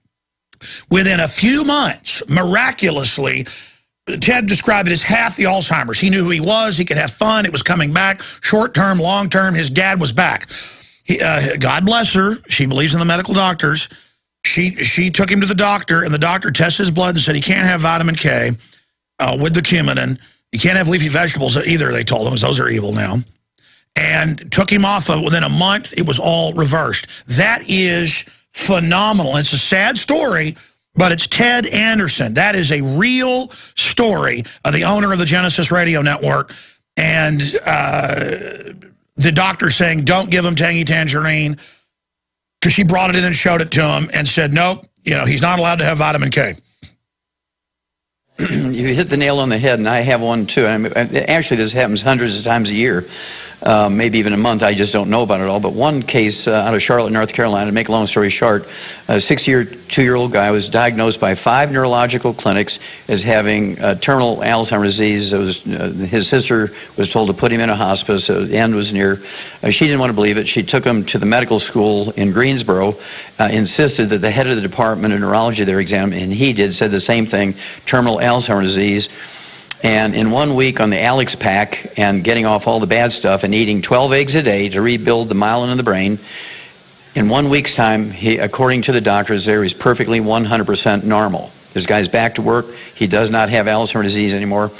Within a few months, miraculously, Ted described it as half the Alzheimer's. He knew who he was. He could have fun. It was coming back. Short term, long term, his dad was back. God bless her. She believes in the medical doctors. She took him to the doctor, and the doctor tested his blood and said he can't have vitamin K with the Coumadin. You can't have leafy vegetables either, they told him, because those are evil now. And took him off of, within a month, it was all reversed. That is phenomenal. It's a sad story, but it's Ted Anderson. That is a real story of the owner of the Genesis Radio Network. And the doctor saying, don't give him Tangy Tangerine, because she brought it in and showed it to him and said, nope, he's not allowed to have vitamin K. You hit the nail on the head, and I have one too. Actually, this happens hundreds of times a year, maybe even a month. I just don't know about it all. But one case out of Charlotte, North Carolina, to make a long story short, a 62-year-old guy was diagnosed by 5 neurological clinics as having terminal Alzheimer's disease. His sister was told to put him in a hospice. The end was near. She didn't want to believe it. She took him to the medical school in Greensboro, insisted that the head of the department of neurology there examine, and he said the same thing, terminal Alzheimer's disease. And in 1 week on the Alex Pack and getting off all the bad stuff and eating 12 eggs a day to rebuild the myelin in the brain, in 1 week's time, according to the doctors there, he's perfectly 100% normal. This guy's back to work. He does not have Alzheimer's disease anymore.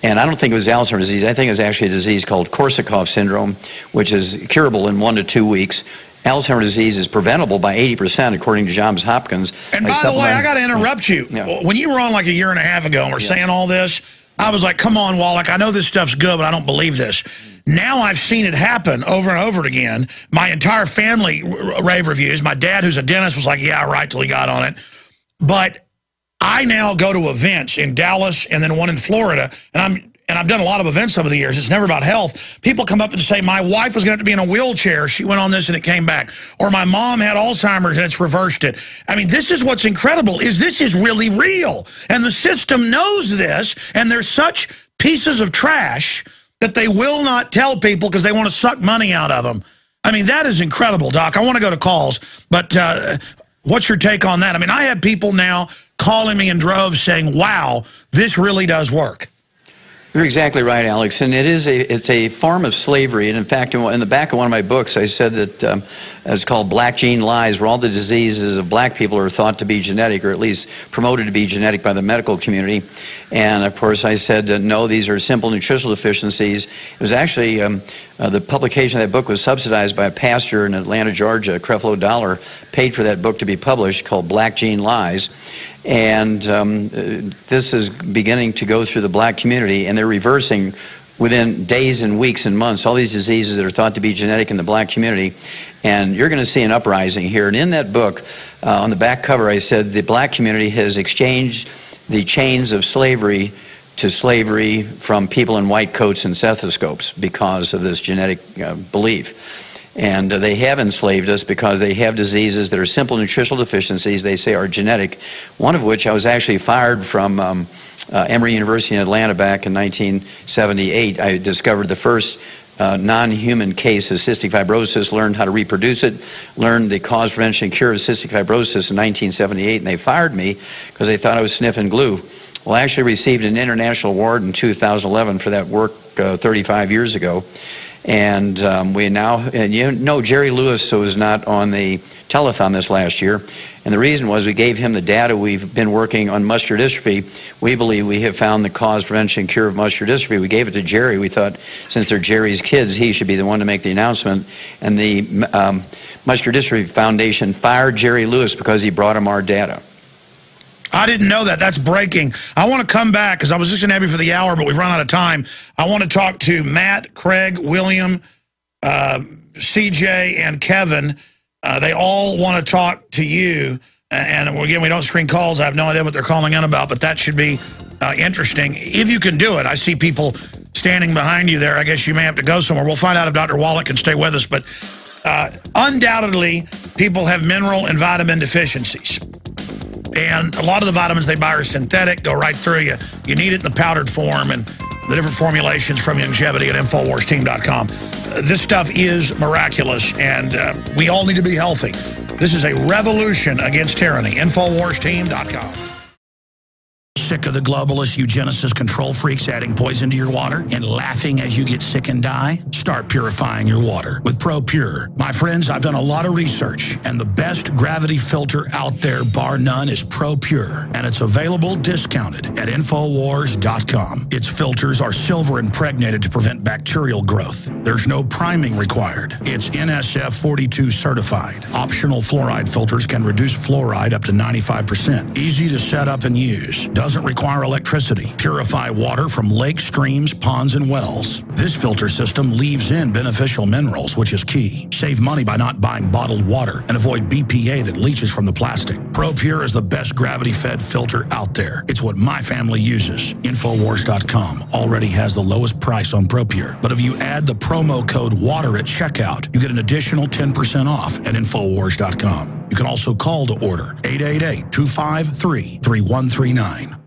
And I don't think it was Alzheimer's disease. I think it was actually a disease called Korsakoff syndrome, which is curable in 1 to 2 weeks. Alzheimer's disease is preventable by 80%, according to Johns Hopkins. And by the way, I got to interrupt you. Yeah. When you were on like a year and a half ago and were saying all this, I was like, come on, Wallach, I know this stuff's good, but I don't believe this. Now I've seen it happen over and over again. My entire family rave reviews. My dad, who's a dentist, was like, yeah, right, till he got on it. But I now go to events in Dallas and then one in Florida, and I've done a lot of events over the years. It's never about health. People come up and say, my wife was going to be in a wheelchair. She went on this and it came back. Or my mom had Alzheimer's and it's reversed it. I mean, this is what's incredible, is this is really real. And the system knows this, and they're such pieces of trash that they will not tell people because they want to suck money out of them. I mean, that is incredible, Doc. I want to go to calls, but what's your take on that? I mean, I have people now calling me in droves saying, wow, this really does work. You're exactly right, Alex, and it's a form of slavery. And in fact, in the back of one of my books, I said that it's called Black Gene Lies, where all the diseases of black people are thought to be genetic, or at least promoted to be genetic by the medical community. And of course, I said no, these are simple nutritional deficiencies. It was actually the publication of that book was subsidized by a pastor in Atlanta, Georgia. Creflo Dollar paid for that book to be published, called Black Gene Lies. And this is beginning to go through the black community, and they're reversing within days and weeks and months all these diseases that are thought to be genetic in the black community. And you're going to see an uprising here. And in that book, on the back cover, I said the black community has exchanged the chains of slavery to slavery from people in white coats and stethoscopes because of this genetic belief. And they have enslaved us because they have diseases that are simple nutritional deficiencies they say are genetic, one of which I was actually fired from Emory University in Atlanta back in 1978. I discovered the first non-human case of cystic fibrosis, learned how to reproduce it, learned the cause, prevention, and cure of cystic fibrosis in 1978, and they fired me because they thought I was sniffing glue. Well, I actually received an international award in 2011 for that work 35 years ago. And we now, and you know, Jerry Lewis was not on the telethon this last year. And the reason was we gave him the data. We've been working on muscular dystrophy. We believe we have found the cause, prevention, and cure of muscular dystrophy. We gave it to Jerry. We thought since they're Jerry's kids, he should be the one to make the announcement. And the Muscular Dystrophy Foundation fired Jerry Lewis because he brought him our data. I didn't know that. That's breaking. I want to come back because I was just going to have you for the hour, but we've run out of time. I want to talk to Matt, Craig, William, CJ, and Kevin. They all want to talk to you. And again, we don't screen calls. I have no idea what they're calling in about, but that should be interesting. If you can do it, I see people standing behind you there. I guess you may have to go somewhere. We'll find out if Dr. Wallach can stay with us. But undoubtedly, people have mineral and vitamin deficiencies. And a lot of the vitamins they buy are synthetic, go right through you. You need it in the powdered form, and the different formulations from Youngevity at InfoWarsTeam.com. This stuff is miraculous, and we all need to be healthy. This is a revolution against tyranny. InfoWarsTeam.com. Sick of the globalist eugenicist control freaks adding poison to your water and laughing as you get sick and die? Start purifying your water with ProPure. My friends, I've done a lot of research, and the best gravity filter out there, bar none, is ProPure, and it's available discounted at InfoWars.com. Its filters are silver impregnated to prevent bacterial growth. There's no priming required. It's NSF 42 certified. Optional fluoride filters can reduce fluoride up to 95%. Easy to set up and use. Doesn't require electricity. Purify water from lakes, streams, ponds, and wells. This filter system leaves in beneficial minerals, which is key. Save money by not buying bottled water and avoid BPA that leaches from the plastic. ProPure is the best gravity-fed filter out there. It's what my family uses. Infowars.com already has the lowest price on ProPure. But if you add the promo code WATER at checkout, you get an additional 10% off at Infowars.com. You can also call to order 888-253-3139.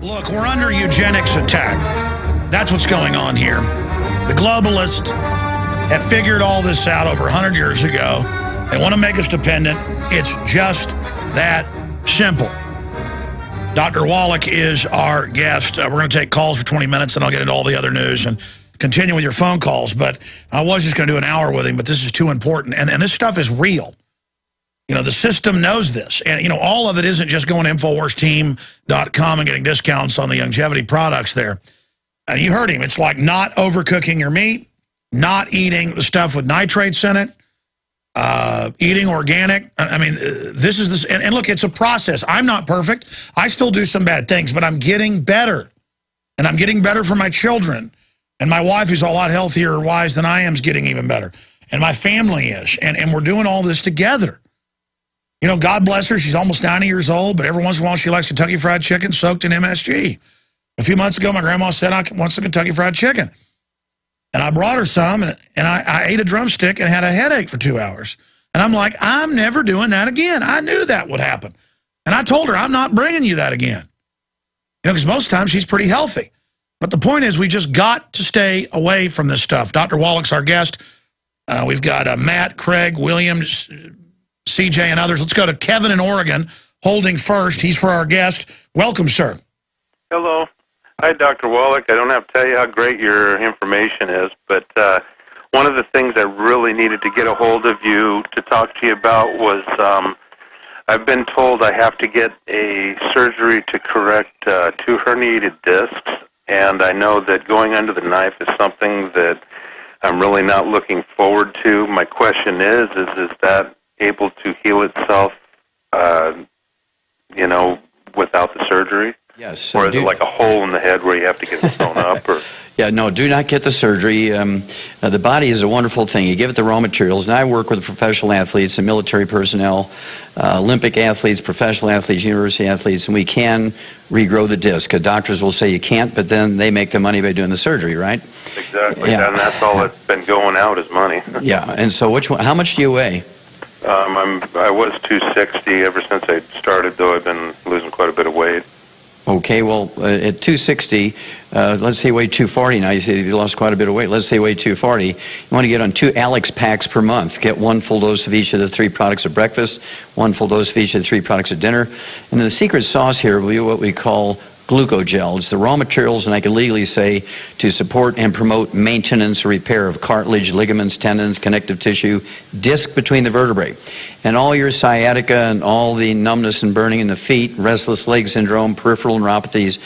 Look, we're under eugenics attack. That's what's going on here. The globalists have figured all this out over 100 years ago. They want to make us dependent. It's just that simple. Dr. Wallach is our guest. We're going to take calls for 20 minutes, and I'll get into all the other news and continue with your phone calls. But I was just going to do an hour with him, but this is too important. And this stuff is real. You know, the system knows this. And, you know, all of it isn't just going to InfoWarsTeam.com and getting discounts on the Youngevity products there. And you heard him. It's like not overcooking your meat, not eating the stuff with nitrates in it, eating organic. I mean, this is this. And look, it's a process. I'm not perfect. I still do some bad things, but I'm getting better. And I'm getting better for my children. And my wife, who's a lot healthier wise than I am, is getting even better. And my family is. And we're doing all this together. You know, God bless her. She's almost 90 years old, but every once in a while she likes Kentucky Fried Chicken soaked in MSG. A few months ago, my grandma said, I want some Kentucky Fried Chicken. And I brought her some, and I ate a drumstick and had a headache for 2 hours. And I'm like, I'm never doing that again. I knew that would happen. And I told her, I'm not bringing you that again. You know, because most times she's pretty healthy. But the point is, we just got to stay away from this stuff. Dr. Wallach's our guest. We've got Matt, Craig, William, CJ, and others. Let's go to Kevin in Oregon, holding first. He's for our guest. Welcome, sir. Hello. Hi, Dr. Wallach. I don't have to tell you how great your information is, but one of the things I really needed to get a hold of you to talk to you about was I've been told I have to get a surgery to correct 2 herniated discs, and I know that going under the knife is something that I'm really not looking forward to. My question is that able to heal itself, you know, without the surgery? Yes. Or is it like a hole in the head where you have to get it sewn up? Or? Yeah, no, do not get the surgery. The body is a wonderful thing. You give it the raw materials. And I work with professional athletes and military personnel, Olympic athletes, professional athletes, university athletes, and we can regrow the disc. Doctors will say you can't, but then they make the money by doing the surgery, right? Exactly. Yeah. And that's all that's been going out is money. Yeah, and so how much do you weigh? I was 260 ever since I started, though I've been losing quite a bit of weight. Okay, well, at 260, let's say you weigh 240 now. You say you lost quite a bit of weight. Let's say you weigh 240. You want to get on 2 Alex packs per month. Get 1 full dose of each of the 3 products at breakfast, 1 full dose of each of the 3 products at dinner. And then the secret sauce here will be what we call glucogel. It's the raw materials, and I can legally say, to support and promote maintenance or repair of cartilage, ligaments, tendons, connective tissue, disc between the vertebrae. And all your sciatica and all the numbness and burning in the feet, restless leg syndrome, peripheral neuropathies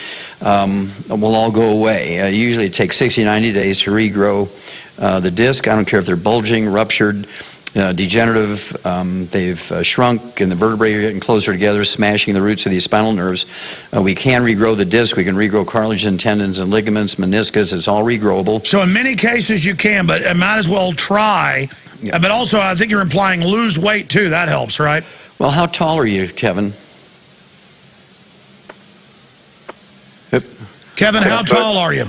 will all go away. Usually it takes 60, 90 days to regrow the disc. I don't care if they're bulging, ruptured, degenerative, they've shrunk, and the vertebrae are getting closer together, smashing the roots of these spinal nerves. We can regrow the disc. We can regrow cartilage and tendons and ligaments, meniscus. It's all regrowable. So in many cases you can, but I might as well try. Yeah. But also, I think you're implying lose weight, too. That helps, right? Well, how tall are you, Kevin? Kevin, how tall are you?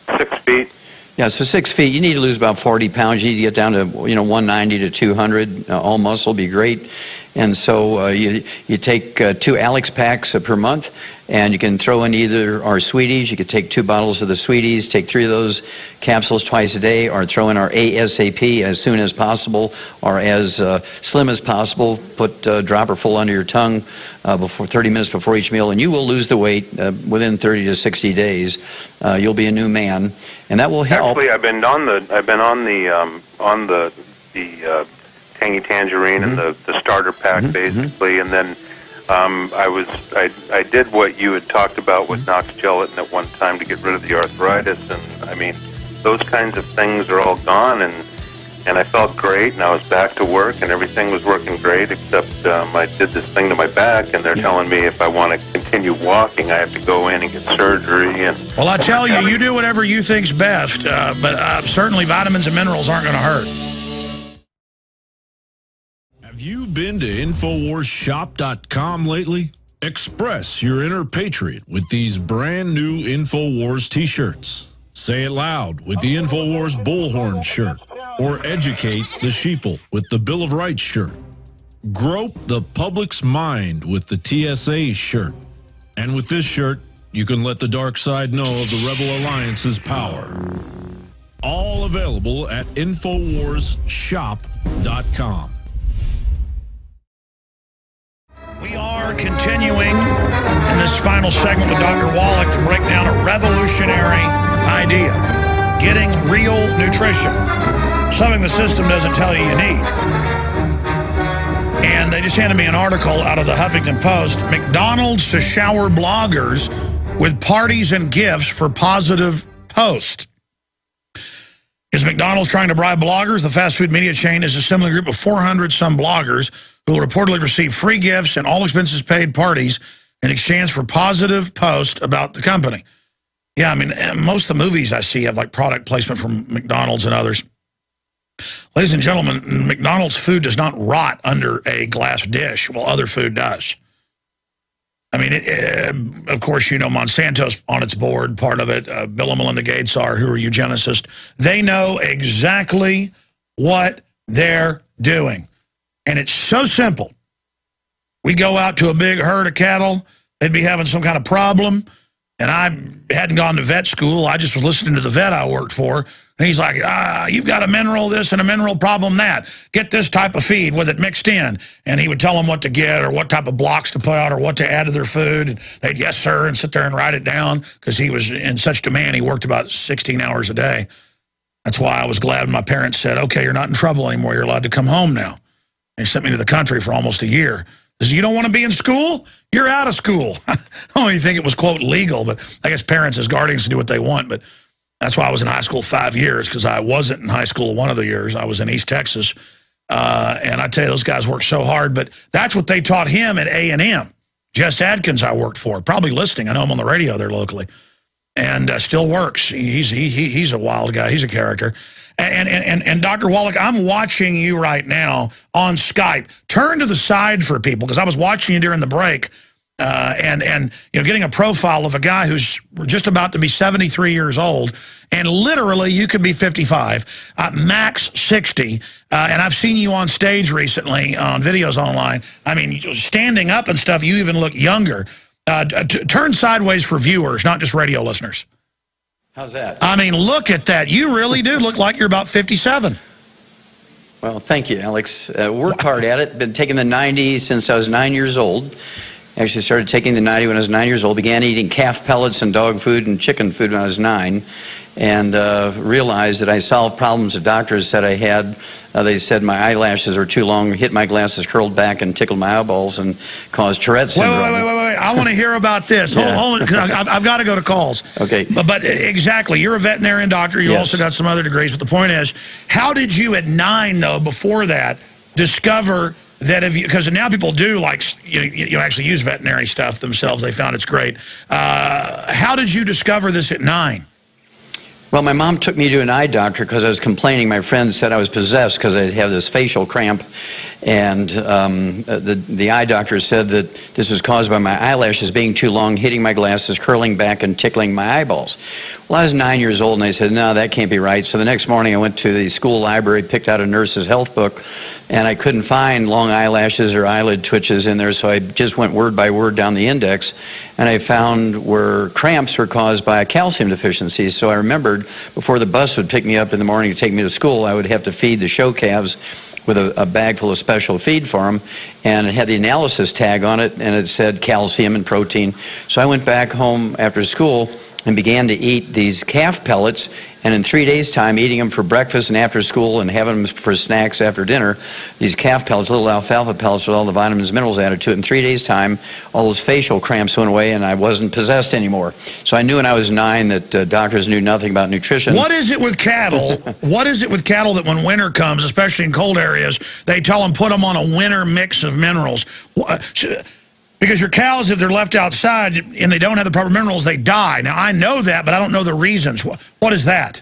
6 feet. Yeah, so 6 feet, you need to lose about 40 pounds. You need to get down to, 190 to 200. All muscle would be great. And so you take 2 Alex packs per month, and you can throw in either our Sweeties. You could take 2 bottles of the Sweeties, take 3 of those capsules twice a day, or throw in our ASAP as soon as possible, or as slim as possible. Put a dropper full under your tongue before 30 minutes before each meal, and you will lose the weight within 30 to 60 days. You'll be a new man, and that will help. Actually, I've been on the Tangy Tangerine and the starter pack, basically, and then I did what you had talked about with Knox Gelatin at one time to get rid of the arthritis, and I mean, those kinds of things are all gone, and I felt great, and I was back to work, and everything was working great, except I did this thing to my back, and they're telling me if I want to continue walking, I have to go in and get surgery. And well, I tell you, you do whatever you think's best, but certainly vitamins and minerals aren't going to hurt. Have you been to InfoWarsShop.com lately? Express your inner patriot with these brand new InfoWars t-shirts. Say it loud with the InfoWars Bullhorn shirt, or educate the sheeple with the Bill of Rights shirt. Grope the public's mind with the TSA shirt. And with this shirt, you can let the dark side know of the Rebel Alliance's power. All available at InfoWarsShop.com. We are continuing in this final segment with Dr. Wallach to break down a revolutionary idea. Getting real nutrition. Something the system doesn't tell you you need. And they just handed me an article out of the Huffington Post. McDonald's to shower bloggers with parties and gifts for positive post. Is McDonald's trying to bribe bloggers? The fast food media chain is assembling a group of 400-some bloggers who will reportedly receive free gifts and all expenses paid parties in exchange for positive posts about the company. Yeah, I mean, most of the movies I see have like product placement from McDonald's and others. Ladies and gentlemen, McDonald's food does not rot under a glass dish, while other food does. I mean, of course, you know, Monsanto's on its board, part of it. Bill and Melinda Gates are, who are eugenicists. They know exactly what they're doing. And it's so simple. We go out to a big herd of cattle, they'd be having some kind of problem, and I hadn't gone to vet school. I just was listening to the vet I worked for. And he's like, you've got a mineral this and a mineral problem that. Get this type of feed with it mixed in. And he would tell them what to get or what type of blocks to put out or what to add to their food. And they'd, yes, sir, and sit there and write it down because he was in such demand. He worked about 16 hours a day. That's why I was glad when my parents said, okay, you're not in trouble anymore. You're allowed to come home now. They sent me to the country for almost a year. They said, you don't want to be in school? You're out of school. I don't even think it was, quote, legal, but I guess parents as guardians do what they want. But that's why I was in high school 5 years, because I wasn't in high school one of the years. I was in East Texas. And I tell you, those guys worked so hard. But that's what they taught him at A&M. Jess Adkins I worked for, probably listening. I know him on the radio there locally. And still works. He's a wild guy. He's a character. And Dr. Wallach, I'm watching you right now on Skype. Turn to the side for people, because I was watching you during the break. And you know, getting a profile of a guy who's just about to be 73 years old, and literally you could be 55, max 60. And I've seen you on stage recently on videos online. I mean, standing up and stuff, you even look younger. Turn sideways for viewers, not just radio listeners. How's that? I mean, look at that. You really do look like you're about 57. Well, thank you, Alex. Worked hard at it. Been taking the 90 since I was 9 years old. Actually started taking the 90 when I was 9 years old. Began eating calf pellets and dog food and chicken food when I was 9. And realized that I solved problems that doctors said I had. They said my eyelashes are too long, hit my glasses, curled back, and tickled my eyeballs, and caused Tourette's syndrome. Wait. I want to hear about this. Yeah. Hold on, because I've got to go to calls. Okay. But exactly, you're a veterinarian doctor. You also got some other degrees. But the point is, how did you at 9, though, before that, discover that if you, because now people do like, you actually use veterinary stuff themselves. They found it's great. How did you discover this at 9? Well, my mom took me to an eye doctor because I was complaining. My friend said I was possessed because I'd have this facial cramp. And the eye doctor said that this was caused by my eyelashes being too long, hitting my glasses, curling back, and tickling my eyeballs. Well, I was 9 years old, and I said, no, that can't be right. So the next morning I went to the school library, picked out a nurse's health book, and I couldn't find long eyelashes or eyelid twitches in there, so I just went word by word down the index, and I found where cramps were caused by a calcium deficiency. So I remembered before the bus would pick me up in the morning to take me to school, I would have to feed the show calves with a bag full of special feed for them, and it had the analysis tag on it, and it said calcium and protein. So I went back home after school and began to eat these calf pellets, and in 3 days' time, eating them for breakfast and after school and having them for snacks after dinner, these calf pellets, little alfalfa pellets with all the vitamins and minerals added to it. In 3 days' time, all those facial cramps went away, and I wasn't possessed anymore. So I knew when I was 9 that doctors knew nothing about nutrition. What is it with cattle? What is it with cattle that when winter comes, especially in cold areas, they tell them put them on a winter mix of minerals? Because your cows, if they're left outside and they don't have the proper minerals, they die. Now, I know that, but I don't know the reasons. What is that?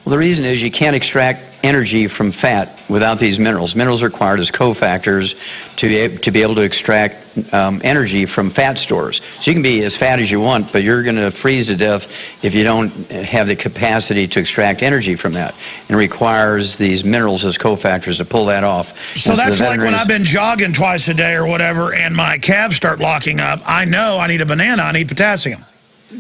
Well, the reason is you can't extract energy from fat without these minerals. Minerals are required as cofactors to be able to extract energy from fat stores. So you can be as fat as you want, but you're going to freeze to death if you don't have the capacity to extract energy from that. And it requires these minerals as cofactors to pull that off. So that's like when I've been jogging twice a day or whatever, and my calves start locking up. I know I need a banana. I need potassium.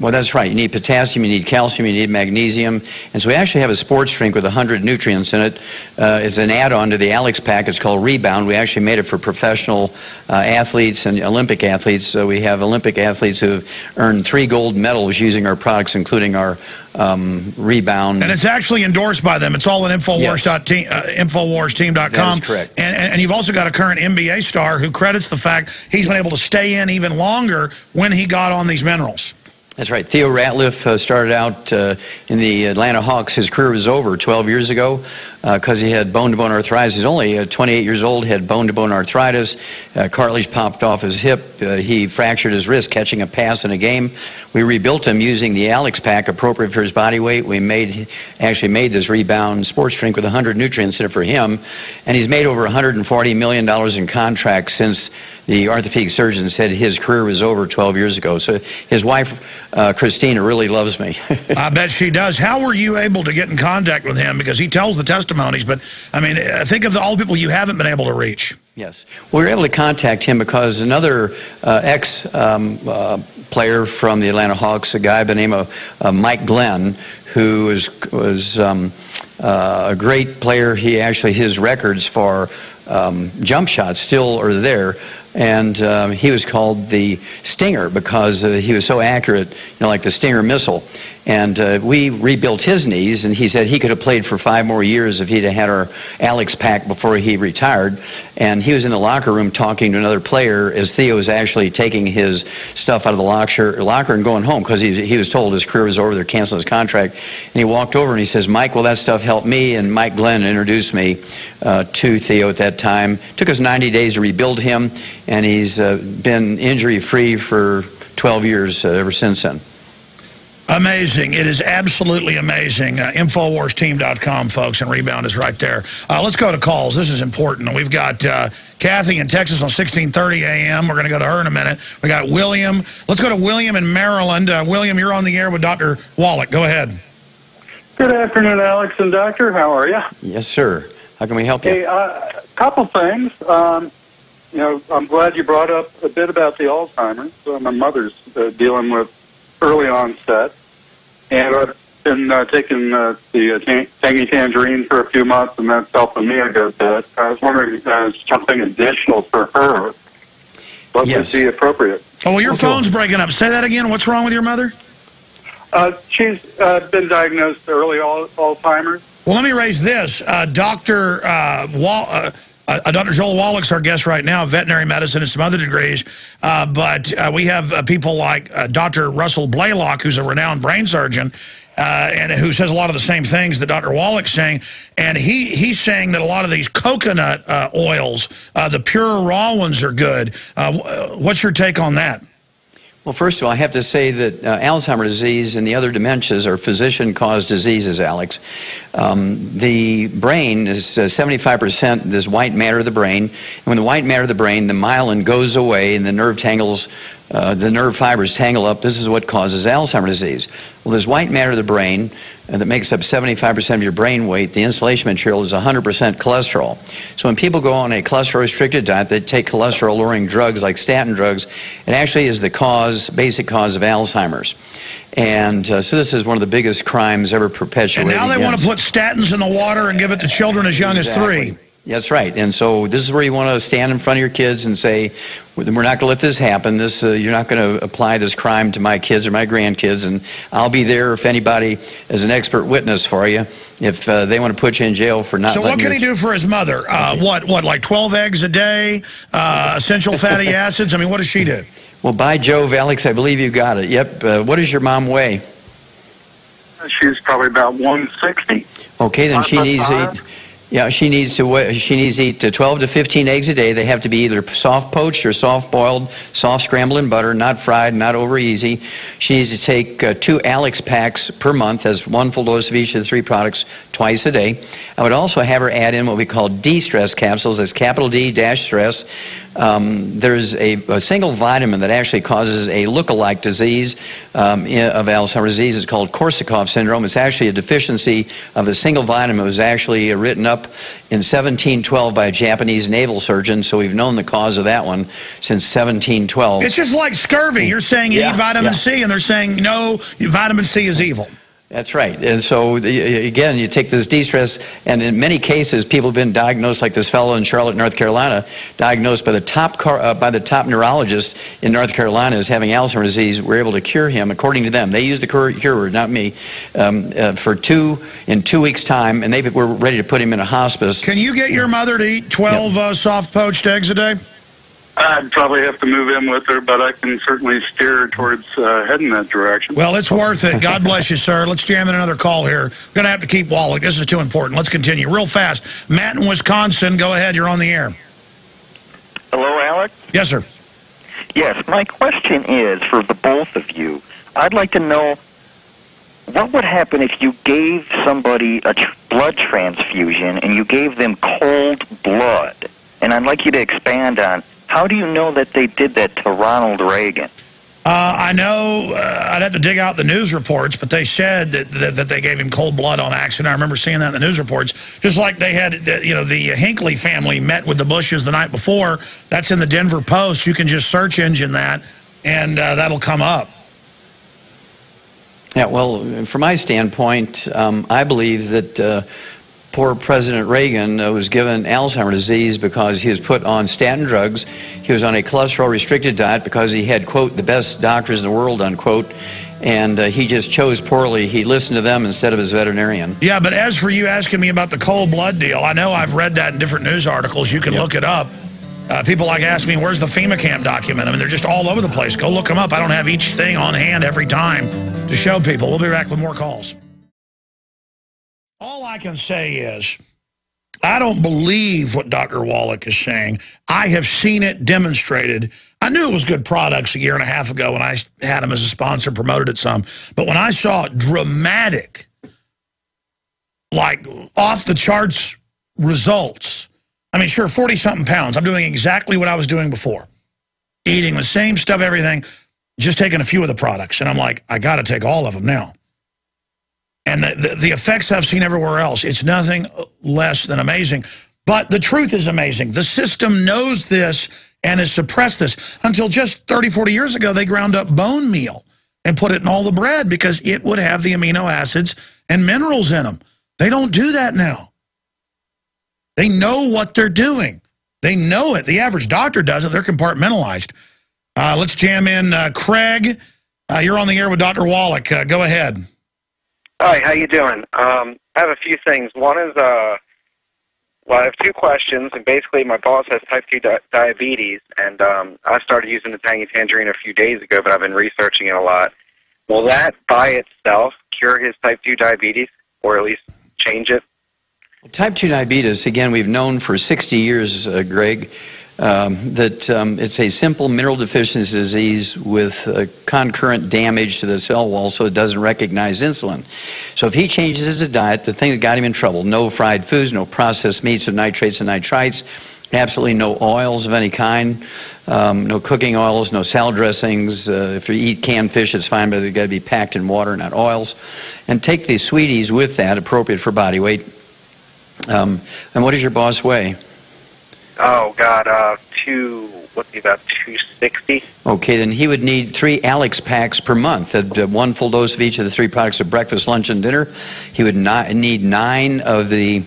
Well, that's right. You need potassium, you need calcium, you need magnesium. And so we actually have a sports drink with 100 nutrients in it. It's an add-on to the Alex pack. It's called Rebound. We actually made it for professional athletes and Olympic athletes. So we have Olympic athletes who have earned 3 gold medals using our products, including our Rebound. And it's actually endorsed by them. It's all on InfoWarsTeam.com. That is correct. And you've also got a current NBA star who credits the fact he's been able to stay in even longer when he got on these minerals. That's right. Theo Ratliff started out in the Atlanta Hawks. His career was over 12 years ago because he had bone-to-bone arthritis. He's only 28 years old, had bone-to-bone arthritis. Cartilage popped off his hip. He fractured his wrist catching a pass in a game. We rebuilt him using the Alex pack, appropriate for his body weight. We actually made this Rebound sports drink with 100 nutrients in it for him. And he's made over $140 million in contracts since the orthopedic surgeon said his career was over 12 years ago. So his wife, Christina, really loves me. I bet she does. How were you able to get in contact with him? Because he tells the testimonies, but, I mean, think of all the people you haven't been able to reach. Yes. We were able to contact him because another ex-player from the Atlanta Hawks, a guy by the name of Mike Glenn, who was a great player. His records for jump shots still are there. And he was called the Stinger because he was so accurate, like the Stinger missile. And we rebuilt his knees, and he said he could have played for 5 more years if he'd have had our Alex pack before he retired. And he was in the locker room talking to another player as Theo was actually taking his stuff out of the locker and going home because he was told his career was over, they're canceling his contract. And he walked over and he says, "Mike, well, that stuff helped me." And Mike Glenn introduced me to Theo at that time. It took us 90 days to rebuild him, and he's been injury-free for 12 years ever since then. Amazing. It is absolutely amazing. InfoWarsTeam.com, folks, and Rebound is right there. Let's go to calls. This is important. We've got Kathy in Texas on 1630 AM. We're going to go to her in a minute. We got William. Let's go to William in Maryland. William, you're on the air with Dr. Wallach. Go ahead. Good afternoon, Alex and Doctor. How are you? Yes, sir. How can we help you? Hey, couple things. I'm glad you brought up a bit about the Alzheimer's. My mother's dealing with early onset, and I've been taking the Tangy Tangerine for a few months, and that's helping me a good bit. I was wondering if there's something additional for her. What would be appropriate? Oh, well, your phone's breaking up. Say that again. What's wrong with your mother? She's been diagnosed early Alzheimer's. Well, let me raise this. Dr. Joel Wallach's our guest right now, veterinary medicine and some other degrees. But we have people like Dr. Russell Blaylock, who's a renowned brain surgeon, and who says a lot of the same things that Dr. Wallach's saying. And he's saying that a lot of these coconut oils, the pure raw ones, are good. What's your take on that? Well, first of all, I have to say that Alzheimer's disease and the other dementias are physician-caused diseases, Alex. The brain is 75% this white matter of the brain. And when the white matter of the brain, the myelin goes away and the nerve fibers tangle up. This is what causes Alzheimer's disease. Well, this white matter of the brain that makes up 75% of your brain weight, the insulation material is 100% cholesterol. So when people go on a cholesterol-restricted diet, they take cholesterol-lowering drugs like statin drugs, it actually is the basic cause of Alzheimer's. And so this is one of the biggest crimes ever perpetuated. And now they want to put statins in the water and give it to children as young as 3. That's right. And so this is where you want to stand in front of your kids and say, we're not going to let this happen. You're not going to apply this crime to my kids or my grandkids. And I'll be there if anybody is an expert witness for you, if they want to put you in jail for not. So what can he do for his mother? What, like 12 eggs a day, essential fatty acids? I mean, what does she do? Well, by Jove, Alex, I believe you got it. Yep. What does your mom weigh? She's probably about 160. Okay, then she needs to eat. Yeah, she needs to eat 12 to 15 eggs a day. They have to be either soft poached or soft boiled, soft scrambled in butter, not fried, not over easy. She needs to take 2 Alex packs per month, as 1 full dose of each of the 3 products twice a day. I would also have her add in what we call D-stress capsules. That's capital D-stress. there's a single vitamin that actually causes a look-alike disease of Alzheimer's disease. It's called Korsakoff syndrome. It's actually a deficiency of a single vitamin. It was actually written up in 1712 by a Japanese naval surgeon, so we've known the cause of that one since 1712. It's just like scurvy. You're saying you need vitamin C, and they're saying, no, vitamin C is evil. That's right. And so, again, you take this de-stress, and in many cases, people have been diagnosed, like this fellow in Charlotte, North Carolina, diagnosed by the top neurologist in North Carolina as having Alzheimer's disease. We're able to cure him, according to them. They used the cure word, not me, in 2 weeks' time, and they were ready to put him in a hospice. Can you get your mother to eat 12 soft poached eggs a day? I'd probably have to move in with her, but I can certainly steer her towards heading that direction. Well, it's worth it. God bless you, sir. Let's jam in another call here. We're going to have to keep Wallach. This is too important. Let's continue real fast. Matt in Wisconsin, go ahead. You're on the air. Hello, Alex? Yes, sir. Yes, my question is for the both of you. I'd like to know what would happen if you gave somebody a blood transfusion and you gave them cold blood? And I'd like you to expand on, how do you know that they did that to Ronald Reagan? I know I'd have to dig out the news reports, but they said that they gave him cold blood on accident. I remember seeing that in the news reports. Just like they had, the Hinckley family met with the Bushes the night before. That's in the Denver Post. You can just search engine that, and that'll come up. Yeah, well, from my standpoint, I believe that poor President Reagan was given Alzheimer's disease because he was put on statin drugs. He was on a cholesterol-restricted diet because he had, quote, the best doctors in the world, unquote, and he just chose poorly. He listened to them instead of his veterinarian. Yeah, but as for you asking me about the cold blood deal, I know I've read that in different news articles. You can look it up. People like ask me, where's the FEMA camp document? I mean, they're just all over the place. Go look them up. I don't have each thing on hand every time to show people. We'll be back with more calls. All I can say is, I don't believe what Dr. Wallach is saying. I have seen it demonstrated. I knew it was good products a year and a half ago when I had him as a sponsor, promoted it some. But when I saw dramatic, like off-the-charts results, I mean, sure, 40-something pounds. I'm doing exactly what I was doing before. Eating the same stuff, everything, just taking a few of the products. And I'm like, I got to take all of them now. And the effects I've seen everywhere else, it's nothing less than amazing. But the truth is amazing. The system knows this and has suppressed this. Until just 30, 40 years ago, they ground up bone meal and put it in all the bread because it would have the amino acids and minerals in them. They don't do that now. They know what they're doing. They know it. The average doctor doesn't. They're compartmentalized. Let's jam in Craig. You're on the air with Dr. Wallach. Go ahead. Hi, how you doing? I have a few things. One is, well, I have two questions, and basically my boss has type 2 diabetes, and I started using the Tangy Tangerine a few days ago, but I've been researching it a lot. Will that by itself cure his type 2 diabetes, or at least change it? Type 2 diabetes, again, we've known for 60 years, Greg, that it's a simple mineral deficiency disease with concurrent damage to the cell wall so it doesn't recognize insulin. So if he changes his diet, the thing that got him in trouble, no fried foods, no processed meats of nitrates and nitrites, absolutely no oils of any kind, no cooking oils, no salad dressings. If you eat canned fish, it's fine, but they've got to be packed in water, not oils. And take the sweeties with that, appropriate for body weight. And what does your boss weigh? Oh, God, about 260. Okay, then he would need 3 Alex packs per month, one full dose of each of the 3 products of breakfast, lunch, and dinner. He would need 9 of the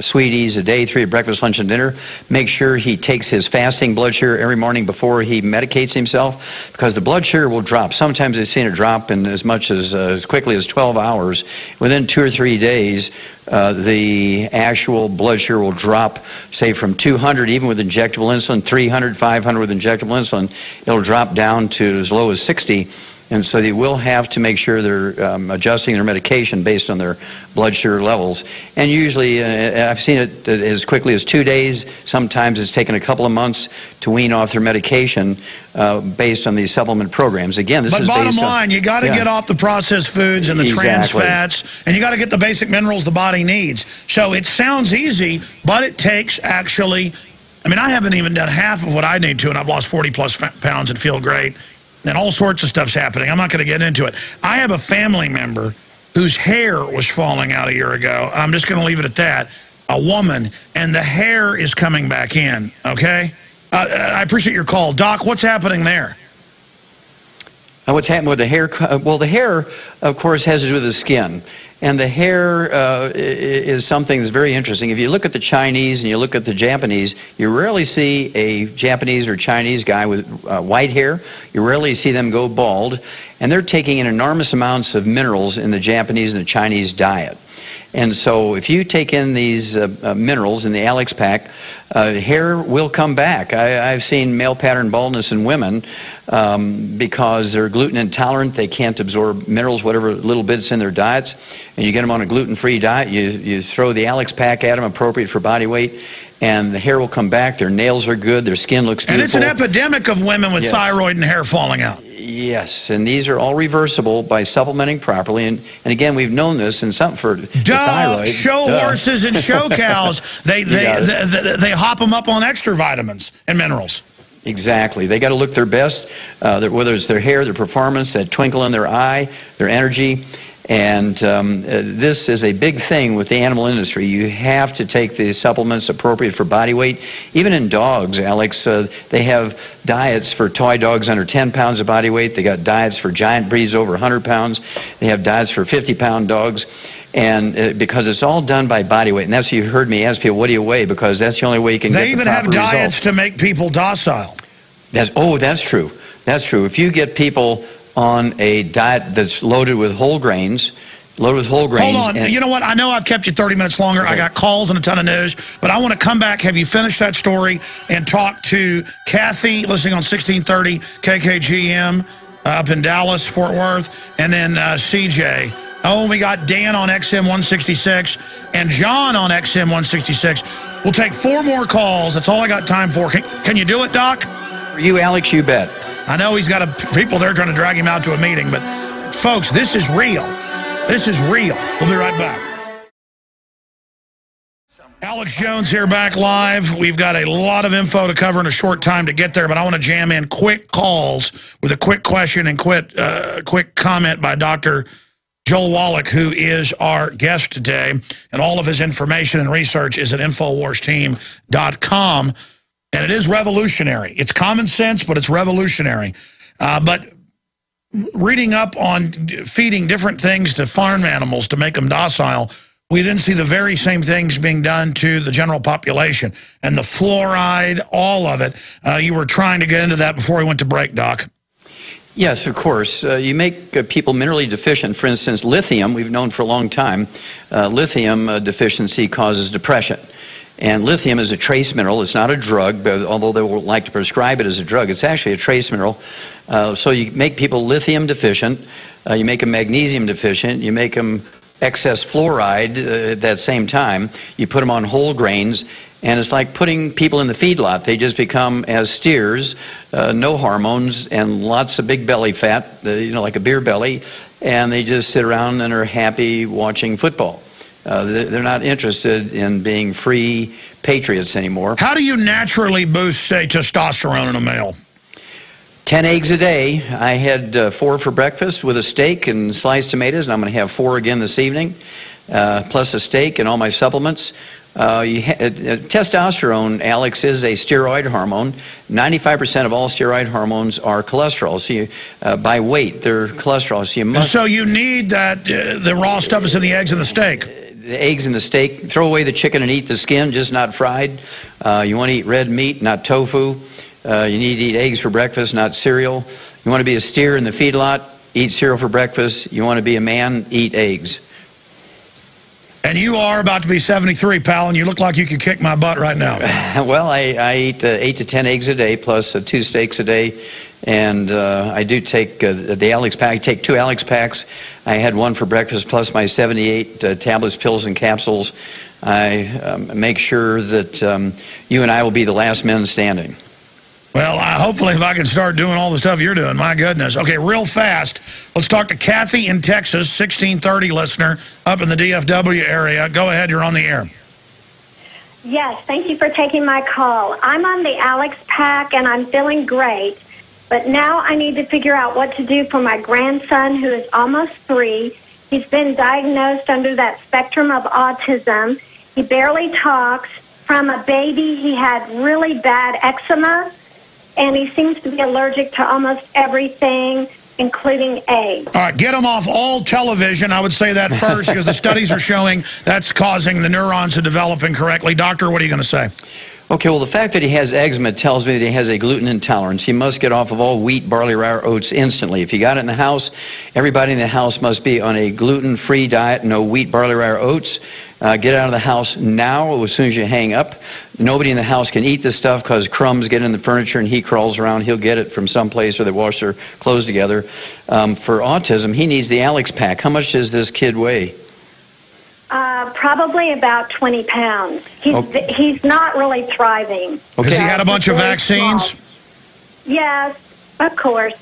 sweeties a day, 3 at breakfast, lunch, and dinner. Make sure he takes his fasting blood sugar every morning before he medicates himself, because the blood sugar will drop. Sometimes I've seen it drop in as much as quickly as 12 hours. Within 2 or 3 days, the actual blood sugar will drop, say from 200, even with injectable insulin, 300, 500 with injectable insulin. It'll drop down to as low as 60. And so they will have to make sure they're adjusting their medication based on their blood sugar levels. And usually, I've seen it as quickly as 2 days. Sometimes it's taken a couple of months to wean off their medication based on these supplement programs. Again, this is based on... But bottom line, you got to get off the processed foods and the trans fats, and you got to get the basic minerals the body needs. So it sounds easy, but it takes actually I mean, I haven't even done half of what I need to, and I've lost 40-plus pounds and feel great. And all sorts of stuff's happening. I'm not going to get into it. I have a family member whose hair was falling out a year ago. I'm just going to leave it at that. A woman, and the hair is coming back in, okay? I appreciate your call. Doc, what's happening there? What's happening with the hair? Well, the hair, of course, has to do with the skin. And the hair is something that's very interesting. If you look at the Chinese and you look at the Japanese, you rarely see a Japanese or Chinese guy with white hair. You rarely see them go bald. And they're taking in enormous amounts of minerals in the Japanese and the Chinese diet. And so if you take in these minerals in the Alex pack, hair will come back. I've seen male pattern baldness in women because they're gluten intolerant. They can't absorb minerals, whatever little bits in their diets. And you get them on a gluten-free diet. You throw the Alex pack at them, appropriate for body weight, and the hair will come back. Their nails are good. Their skin looks beautiful. And it's an epidemic of women with thyroid and hair falling out. Yes, and these are all reversible by supplementing properly. And again, we've known this in some for thyroid. Show horses and show cows, they hop them up on extra vitamins and minerals. Exactly. They got to look their best, whether it's their hair, their performance, that twinkle in their eye, their energy. And this is a big thing with the animal industry. You have to take the supplements appropriate for body weight. Even in dogs, Alex, they have diets for toy dogs under 10 pounds of body weight. They got diets for giant breeds over 100 pounds. They have diets for 50-pound dogs. And because it's all done by body weight. And that's what you heard me ask people, what do you weigh? Because that's the only way you can get the proper They even have diets results. to make people docile. That's true. That's true. If you get people on a diet that's loaded with whole grains. Hold on. You know what? I know I've kept you 30 minutes longer. Okay. I got calls and a ton of news, but I want to come back, have you finish that story, and talk to Kathy, listening on 1630 KKGM up in Dallas, Fort Worth, and then CJ. Oh, we got Dan on XM 166 and John on XM 166. We'll take 4 more calls. That's all I got time for. Can you do it, Doc? For you, Alex, you bet. I know he's got people there trying to drag him out to a meeting, but folks, this is real. This is real. We'll be right back. Alex Jones here, back live. We've got a lot of info to cover in a short time to get there, but I want to jam in quick calls with a quick question and quick comment by Dr. Joel Wallach, who is our guest today, and all of his information and research is at InfoWarsTeam.com. And it is revolutionary. It's common sense, but it's revolutionary. But reading up on feeding different things to farm animals to make them docile, we then see the very same things being done to the general population. And the fluoride, all of it. You were trying to get into that before we went to break, Doc. Yes, of course. You make people minerally deficient. For instance, lithium, we've known for a long time, lithium deficiency causes depression. And lithium is a trace mineral. It's not a drug, but although they will like to prescribe it as a drug, it's actually a trace mineral. So you make people lithium deficient, you make them magnesium deficient, you make them excess fluoride at that same time, you put them on whole grains, and it's like putting people in the feedlot. They just become as steers, no hormones, and lots of big belly fat, like a beer belly, and they just sit around and are happy watching football. They're not interested in being free patriots anymore. How do you naturally boost, say, testosterone in a male? 10 eggs a day. I had 4 for breakfast with a steak and sliced tomatoes, and I'm going to have 4 again this evening, plus a steak and all my supplements. Testosterone, Alex, is a steroid hormone. 95% of all steroid hormones are cholesterol. So you, by weight, they're cholesterol. So you must. So you need that. The raw stuff is in the eggs and the steak. The eggs and the steak. Throw away the chicken and eat the skin, just not fried. You want to eat red meat, not tofu. You need to eat eggs for breakfast, not cereal. You want to be a steer in the feedlot, eat cereal for breakfast. You want to be a man, eat eggs. And you are about to be 73, pal, and you look like you could kick my butt right now. Well, I eat 8 to 10 eggs a day, plus 2 steaks a day. And I do take the Alex pack. I take 2 Alex packs. I had 1 for breakfast, plus my 78 tablets, pills, and capsules. I make sure that you and I will be the last men standing. Well, hopefully if I can start doing all the stuff you're doing, my goodness. Okay, real fast, let's talk to Kathy in Texas, 1630 listener, up in the DFW area. Go ahead, you're on the air. Yes, thank you for taking my call. I'm on the Alex Pack, and I'm feeling great. But now I need to figure out what to do for my grandson, who is almost 3. He's been diagnosed under that spectrum of autism. He barely talks. From a baby, he had really bad eczema, and he seems to be allergic to almost everything, including eggs. All right, get him off all television. I would say that first, because the studies are showing that's causing the neurons to develop incorrectly. Doctor, what are you going to say? Okay, well, the fact that he has eczema tells me that he has a gluten intolerance. He must get off of all wheat, barley, rye, or oats instantly. If you got it in the house, everybody in the house must be on a gluten-free diet, no wheat, barley, rye, or oats. Get out of the house now as soon as you hang up. Nobody in the house can eat this stuff because crumbs get in the furniture and he crawls around. He'll get it from someplace, or they wash their clothes together. For autism, he needs the Alex Pack. How much does this kid weigh? Probably about 20 pounds. He's not really thriving. Okay. Has he had a bunch of vaccines? Yes, of course.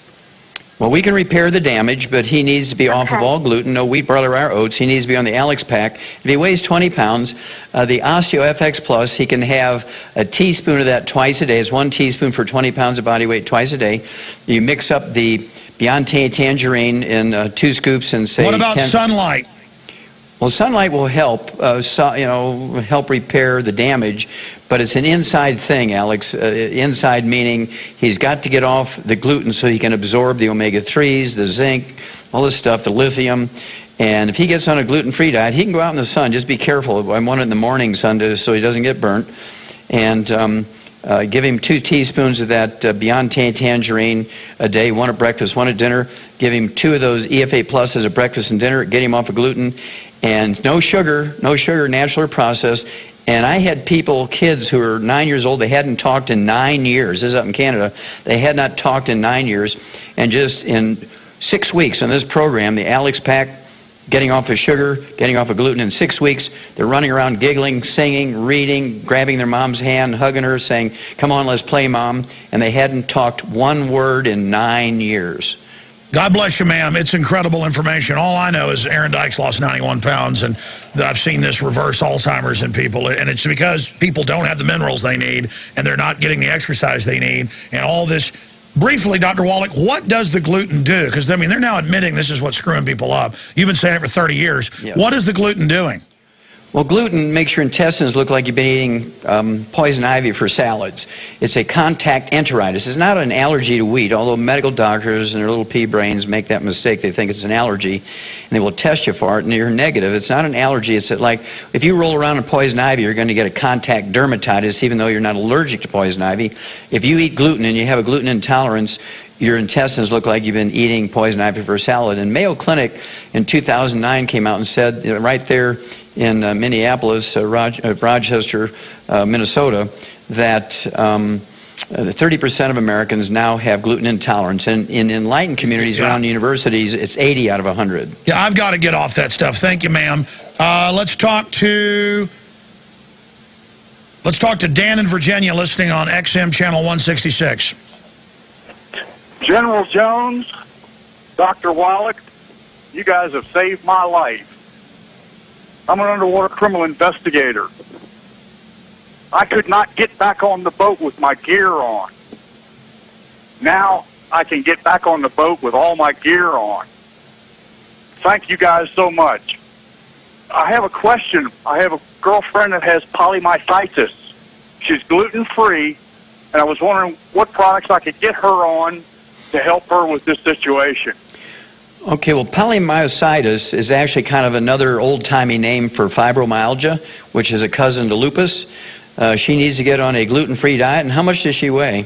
Well, we can repair the damage, but he needs to be off of all gluten, no wheat, barley, rye, or oats. He needs to be on the Alex Pack. If he weighs 20 pounds, the OsteoFX Plus, he can have a teaspoon of that twice a day. It's 1 teaspoon for 20 pounds of body weight twice a day. You mix up the Beyond Tangy Tangerine in 2 scoops and say... What about sunlight? Well, sunlight will help, help repair the damage, but it's an inside thing, Alex. Inside meaning he's got to get off the gluten so he can absorb the omega-3s, the zinc, all this stuff, the lithium. And if he gets on a gluten-free diet, he can go out in the sun. Just be careful. I want it in the morning sun so he doesn't get burnt. And give him 2 teaspoons of that Beyond Tangy Tangerine a day, 1 at breakfast, 1 at dinner. Give him 2 of those EFA Pluses at breakfast and dinner. Get him off of gluten. And no sugar, natural or processed. And I had kids who were 9 years old, they hadn't talked in 9 years. This is up in Canada. They had not talked in 9 years. And just in 6 weeks on this program, the Alex Pack, getting off of sugar, getting off of gluten, in 6 weeks, they're running around giggling, singing, reading, grabbing their mom's hand, hugging her, saying, "Come on, let's play, Mom." And they hadn't talked 1 word in 9 years. God bless you, ma'am. It's incredible information. All I know is Aaron Dykes lost 91 pounds, and I've seen this reverse Alzheimer's in people, and it's because people don't have the minerals they need, and they're not getting the exercise they need, and all this. Briefly, Dr. Wallach, what does the gluten do? Because, I mean, they're now admitting this is what's screwing people up. You've been saying it for 30 years. Yeah. What is the gluten doing? Well, gluten makes your intestines look like you've been eating poison ivy for salads. It's a contact enteritis. It's not an allergy to wheat, although medical doctors and their little pea brains make that mistake. They think it's an allergy, and they will test you for it, and you're negative. It's not an allergy. It's like if you roll around in poison ivy, you're going to get a contact dermatitis, even though you're not allergic to poison ivy. If you eat gluten and you have a gluten intolerance, your intestines look like you've been eating poison ivy for a salad. And Mayo Clinic in 2009 came out and said, right there in Minneapolis, Rochester, Minnesota, that 30% of Americans now have gluten intolerance. And in enlightened communities around universities, it's 80 out of 100. Yeah, I've got to get off that stuff. Thank you, ma'am. Let's talk to Dan in Virginia, listening on XM Channel 166. General Jones, Dr. Wallach, you guys have saved my life. I'm an underwater criminal investigator. I could not get back on the boat with my gear on. Now I can get back on the boat with all my gear on. Thank you guys so much. I have a question. I have a girlfriend that has polymyositis. She's gluten-free, and I was wondering what products I could get her on to help her with this situation. Okay, well, polymyositis is actually kind of another old-timey name for fibromyalgia, which is a cousin to lupus. She needs to get on a gluten-free diet. And how much does she weigh?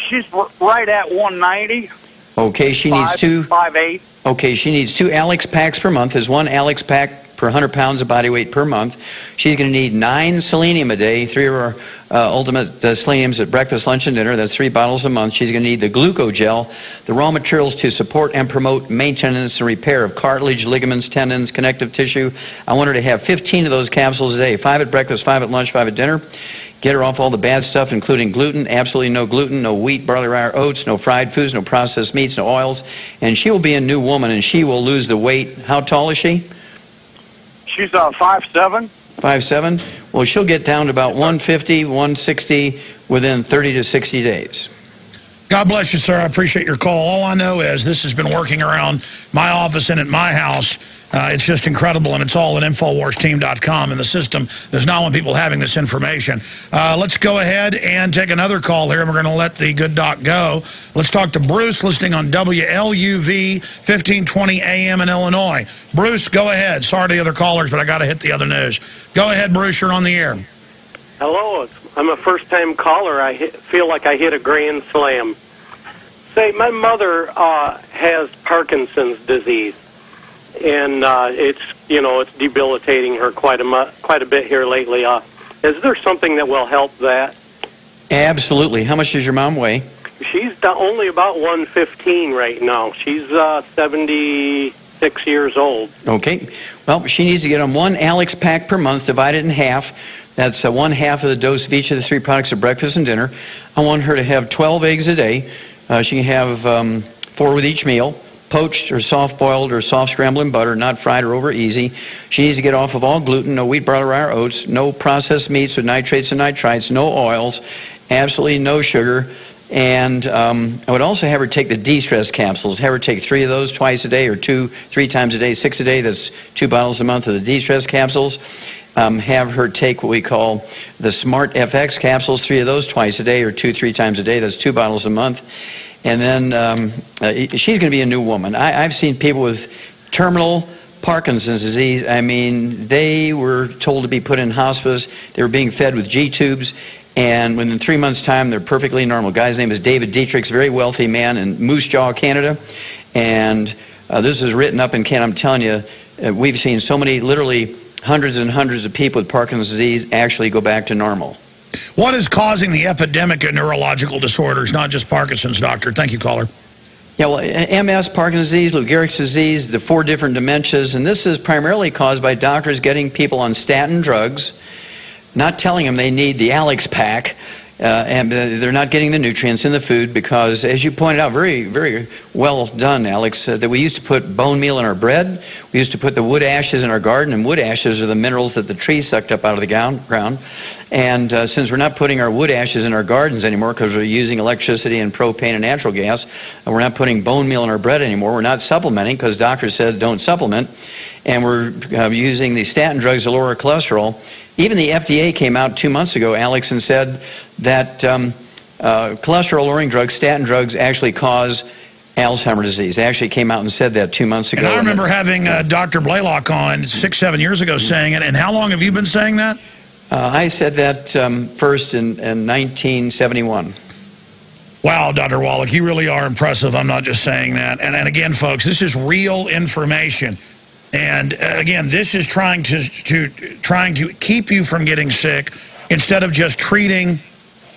She's right at 190. Okay, she needs 5'8". Okay, she needs 2 Alex Packs per month. There's 1 Alex Pack per 100 pounds of body weight per month. She's going to need 9 selenium a day, 3 of our ultimate seleniums at breakfast, lunch, and dinner. That's 3 bottles a month. She's going to need the glucogel, the raw materials to support and promote maintenance and repair of cartilage, ligaments, tendons, connective tissue. I want her to have 15 of those capsules a day, 5 at breakfast, 5 at lunch, 5 at dinner. Get her off all the bad stuff, including gluten, absolutely no gluten, no wheat, barley, rye, or oats, no fried foods, no processed meats, no oils. And she will be a new woman, and she will lose the weight. How tall is she? She's 5'7". 5'7"? Well, she'll get down to about 150, 160 within 30 to 60 days. God bless you, sir. I appreciate your call. All I know is this has been working around my office and at my house. It's just incredible, and it's all at InfoWarsTeam.com, and the system does not want people having this information. Let's go ahead and take another call here, and we're going to let the good doc go. Let's talk to Bruce, listening on WLUV 1520 AM in Illinois. Bruce, go ahead. Sorry to the other callers, but I got to hit the other news. Go ahead, Bruce. You're on the air. Hello. I'm a first-time caller. I feel like I hit a grand slam. Say, my mother has Parkinson's disease, and it's debilitating her quite a bit here lately. Is there something that will help that? Absolutely. How much does your mom weigh? She's only about 115 right now. She's 76 years old. Okay. Well, she needs to get on one Alex pack per month, divided in half. That's 1/2 of the dose of each of the 3 products at breakfast and dinner. I want her to have 12 eggs a day. She can have 4 with each meal, poached or soft-boiled or soft scrambled in butter, not fried or over easy. She needs to get off of all gluten, no wheat, barley, rye, or oats, no processed meats with nitrates and nitrites, no oils, absolutely no sugar. And I would also have her take the de-stress capsules. Have her take 3 of those twice a day, or 3 times a day, 6 a day. That's 2 bottles a month of the de-stress capsules. Have her take what we call the Smart FX capsules, 3 of those twice a day, or 2-3 times a day. That's 2 bottles a month. And then she's going to be a new woman. I've seen people with terminal Parkinson's disease. I mean, they were told to be put in hospice. They were being fed with G-tubes. And within 3 months' time, they're perfectly normal. The guy's name is David Dietrich's, a very wealthy man in Moose Jaw, Canada. And this is written up in Canada. I'm telling you, we've seen so many, literally hundreds and hundreds of people with Parkinson's disease actually go back to normal. What is causing the epidemic of neurological disorders, not just Parkinson's, doctor? Thank you, caller. Yeah, well, MS, Parkinson's disease, Lou Gehrig's disease, the 4 different dementias, and this is primarily caused by doctors getting people on statin drugs, not telling them they need the Alex pack, and they're not getting the nutrients in the food because, as you pointed out, very, very well done, Alex, that we used to put bone meal in our bread. We used to put the wood ashes in our garden, and wood ashes are the minerals that the trees sucked up out of the ground. And since we're not putting our wood ashes in our gardens anymore because we're using electricity and propane and natural gas, and we're not putting bone meal in our bread anymore, we're not supplementing because doctors said don't supplement, and we're using the statin drugs to lower our cholesterol. Even the FDA came out 2 months ago, Alex, and said that cholesterol-lowering drugs, statin drugs, actually cause Alzheimer's disease. They actually came out and said that 2 months ago. And I remember having Dr. Blaylock on 6-7 years ago saying it. And how long have you been saying that? I said that first in 1971. Wow, Dr. Wallach, you really are impressive. I'm not just saying that. And again, folks, this is real information. And again, this is trying to keep you from getting sick instead of just treating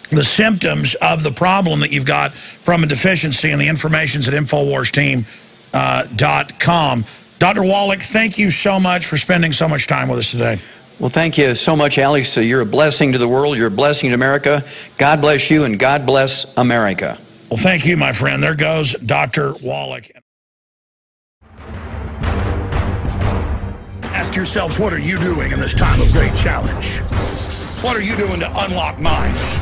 the symptoms of the problem that you've got from a deficiency. And the information's at InfoWarsTeam.com. Dr. Wallach, thank you so much for spending so much time with us today. Well, thank you so much, Alex. So you're a blessing to the world. You're a blessing to America. God bless you, and God bless America. Well, thank you, my friend. There goes Dr. Wallach. Ask yourselves, what are you doing in this time of great challenge? What are you doing to unlock minds?